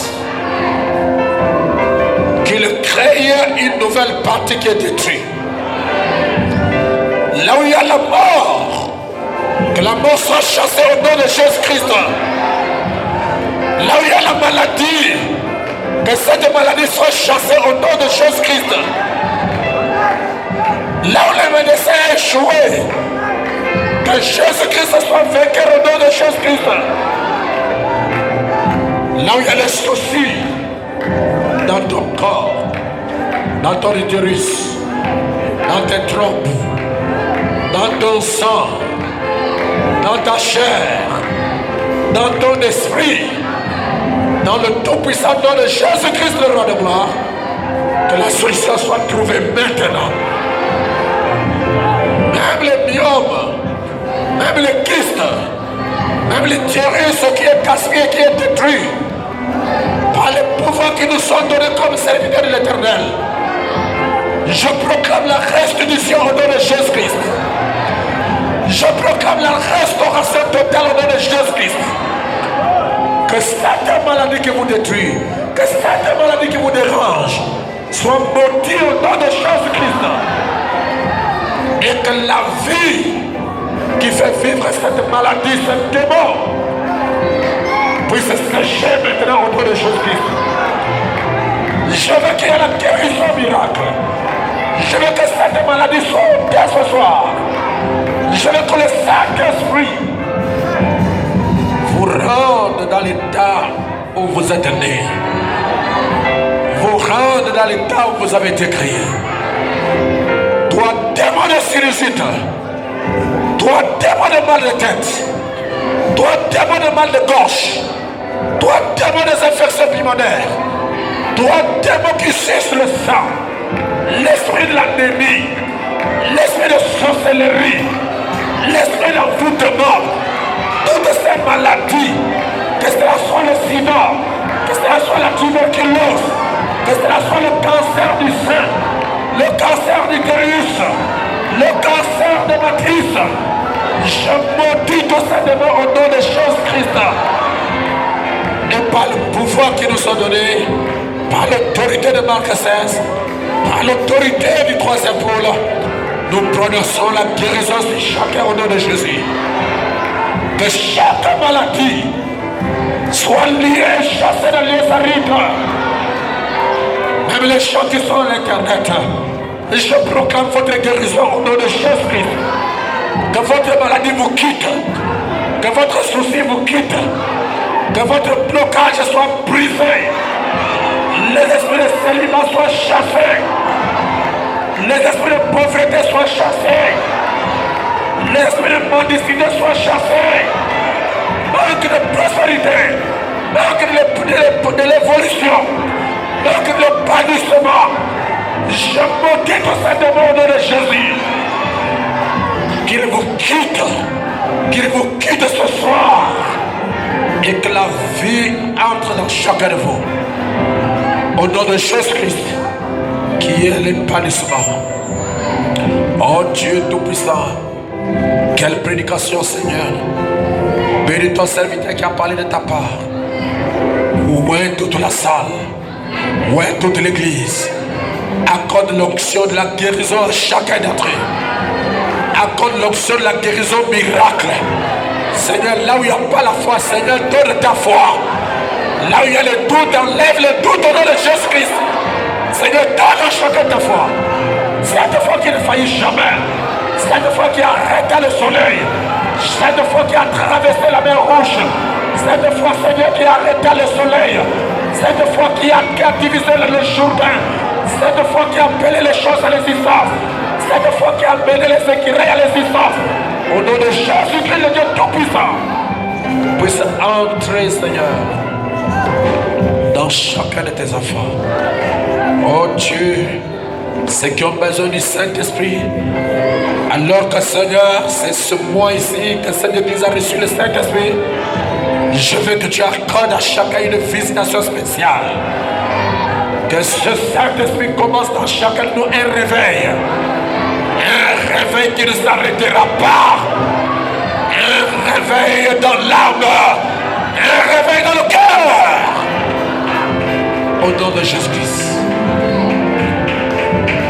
qu'il crée une nouvelle partie qui est détruite. Là où il y a la mort, que la mort soit chassée au nom de Jésus-Christ. Là où il y a la maladie, que cette maladie soit chassée au nom de Jésus-Christ. Là où les médecins ont échoué, que Jésus-Christ soit vainqueur au nom de Jésus-Christ. Là où il y a les soucis dans ton corps, dans ton utérus, dans tes trompes, dans ton sang, dans ta chair, dans ton esprit, dans le tout-puissant nom de Jésus-Christ, le roi de gloire, que la solution soit trouvée maintenant. Même les myomes, même les kystes, même les thyroïdes, ce qui est cassé, qui est détruit, par les pouvoirs qui nous sont donnés comme serviteurs de l'Éternel, je proclame la restitution au nom de Jésus-Christ. Je proclame la restauration totale au nom de Jésus-Christ. Que cette maladie qui vous détruit, que cette maladie qui vous dérange, soit maudite au nom de Jésus-Christ. Et que la vie qui fait vivre cette maladie, ce démon, puisse se sécher maintenant au nom de Jésus-Christ. Je veux qu'il y ait la guérison miracle. Je veux que cette maladie soit ôtée ce soir. Je veux que le Saint-Esprit vous rende dans l'état où vous êtes né. Vous rende dans l'état où vous avez été créé. Toi, démon de sinusite. Toi, démon de mal de tête. Toi, démon de mal de gorge. Toi, démon des infections pulmonaires. Toi, démon qui suce le sang. L'esprit de l'anémie. L'esprit de sorcellerie. L'esprit d'envoûtement. Toutes ces maladies, que cela soit le sida, que cela soit la tuberculose, que cela soit le cancer du sein, le cancer du utérus, le cancer de matrice, je maudis tous ces démons au nom de Jésus-Christ. Et par le pouvoir qui nous sont donnés, par l'autorité de Marc 16, par l'autorité du troisième pôle, nous prononçons la guérison sur chacun au nom de Jésus. Que chaque maladie soit liée, chassée dans les arêtes. Même les gens qui sont à l'internet, je proclame votre guérison au nom de Jésus-Christ. Que votre maladie vous quitte, que votre souci vous quitte, que votre blocage soit brisé, les esprits de célibat soient chassés, les esprits de pauvreté soient chassés, l'esprit de mendicité soit chassé, manque de prospérité, manque de l'évolution, manque de bannissement. Je maudis tous ces démons au nom de Jésus. Qu'il vous quitte ce soir et que la vie entre dans chacun de vous. Au nom de Jésus-Christ, qui est l'épanouissement. Oh Dieu Tout-Puissant, quelle prédication, Seigneur. Bénis ton serviteur qui a parlé de ta part. Où est toute la salle? Où est toute l'église? Accorde l'onction de la guérison à chacun d'entre eux. Accorde l'onction de la guérison miracle. Seigneur, là où il n'y a pas la foi, Seigneur, donne ta foi. Là où il y a le doute, enlève le doute au nom de Jésus-Christ. Seigneur, donne à chacun ta foi. Cette foi qui ne faillit jamais. Cette fois qui a arrêté le soleil, cette fois qui a traversé la mer Rouge, Cette fois, Seigneur, qui a arrêté le soleil. Cette fois, qui a divisé le Jourdain. Cette fois, qui a appelé les choses à l'existence. Cette fois, qui a amené les écureuils à l'existence. Au nom de Jésus-Christ, le Dieu Tout-Puissant, puisse entrer, Seigneur, dans chacun de tes enfants. Oh Dieu, ceux qui ont besoin du Saint-Esprit, alors que Seigneur, c'est ce mois ici que cette Église a reçu le Saint-Esprit, je veux que tu accordes à chacun une visitation spéciale. Que ce Saint-Esprit commence dans chacun de nous un réveil. Un réveil qui ne s'arrêtera pas. Un réveil dans l'âme. Un réveil dans le cœur. Au nom de Jésus-Christ,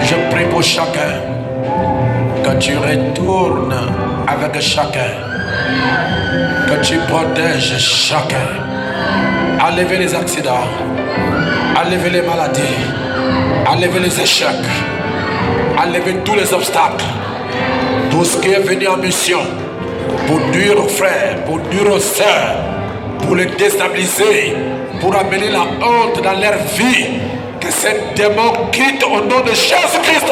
je prie pour chacun que tu retournes avec chacun, que tu protèges chacun, enlever les accidents, enlever les maladies, enlever les échecs, enlever tous les obstacles, tout ce qui est venu en mission pour nuire aux frères, pour nuire aux sœurs, pour les déstabiliser, pour amener la honte dans leur vie, que ces démons quittent au nom de Jésus-Christ.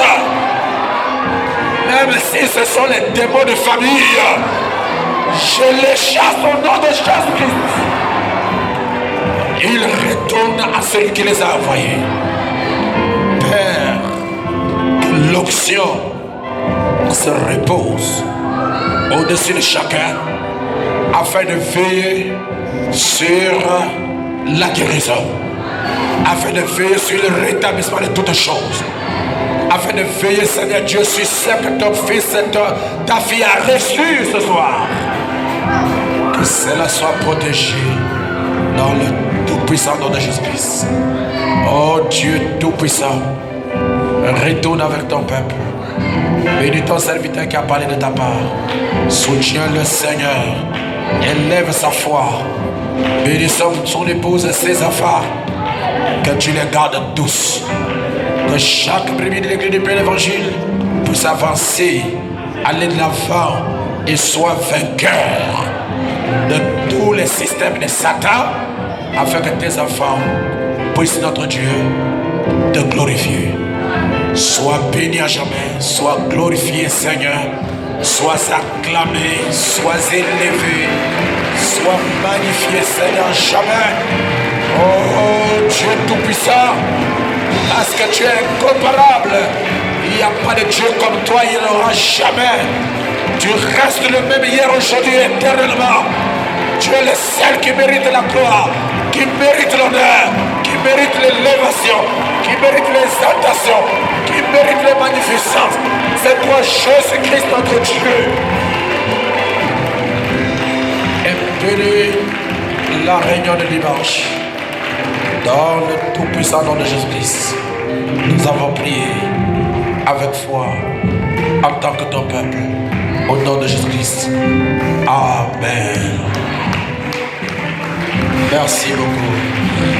Même si ce sont les démons de famille, je les chasse au nom de Jésus-Christ. Ils retournent à celui qui les a envoyés. Père, que l'onction se repose au-dessus de chacun afin de veiller sur la guérison, afin de veiller sur le rétablissement de toutes choses, afin de veiller, Seigneur Dieu, sur ce que ton fils et ta fille a reçu ce soir. Que cela soit protégé dans le tout-puissant nom de Jésus-Christ. Oh Dieu tout-puissant, retourne avec ton peuple. Bénis ton serviteur qui a parlé de ta part. Soutiens le Seigneur. Élève sa foi. Bénis son épouse et ses enfants. Que tu les gardes tous. Que chaque brebis de l'église du Père l'Évangile puisse avancer, aller de l'avant et soit vainqueur de tous les systèmes de Satan, afin que tes enfants puissent, notre Dieu, te glorifier. Sois béni à jamais, sois glorifié, Seigneur, sois acclamé, sois élevé, sois magnifié, Seigneur, jamais. Oh Dieu tout-puissant, parce que tu es incomparable, il n'y a pas de Dieu comme toi, il n'y en aura jamais. Tu restes le même hier, aujourd'hui, éternellement. Tu es le seul qui mérite la gloire, qui mérite l'honneur, qui mérite l'élévation, qui mérite l'exaltation, qui mérite la magnificence. C'est toi, Jésus-Christ, notre Dieu. Et bénis la réunion de dimanche. Dans le tout-puissant nom de Jésus-Christ, nous avons prié avec foi en tant que ton peuple. Au nom de Jésus-Christ. Amen. Merci beaucoup.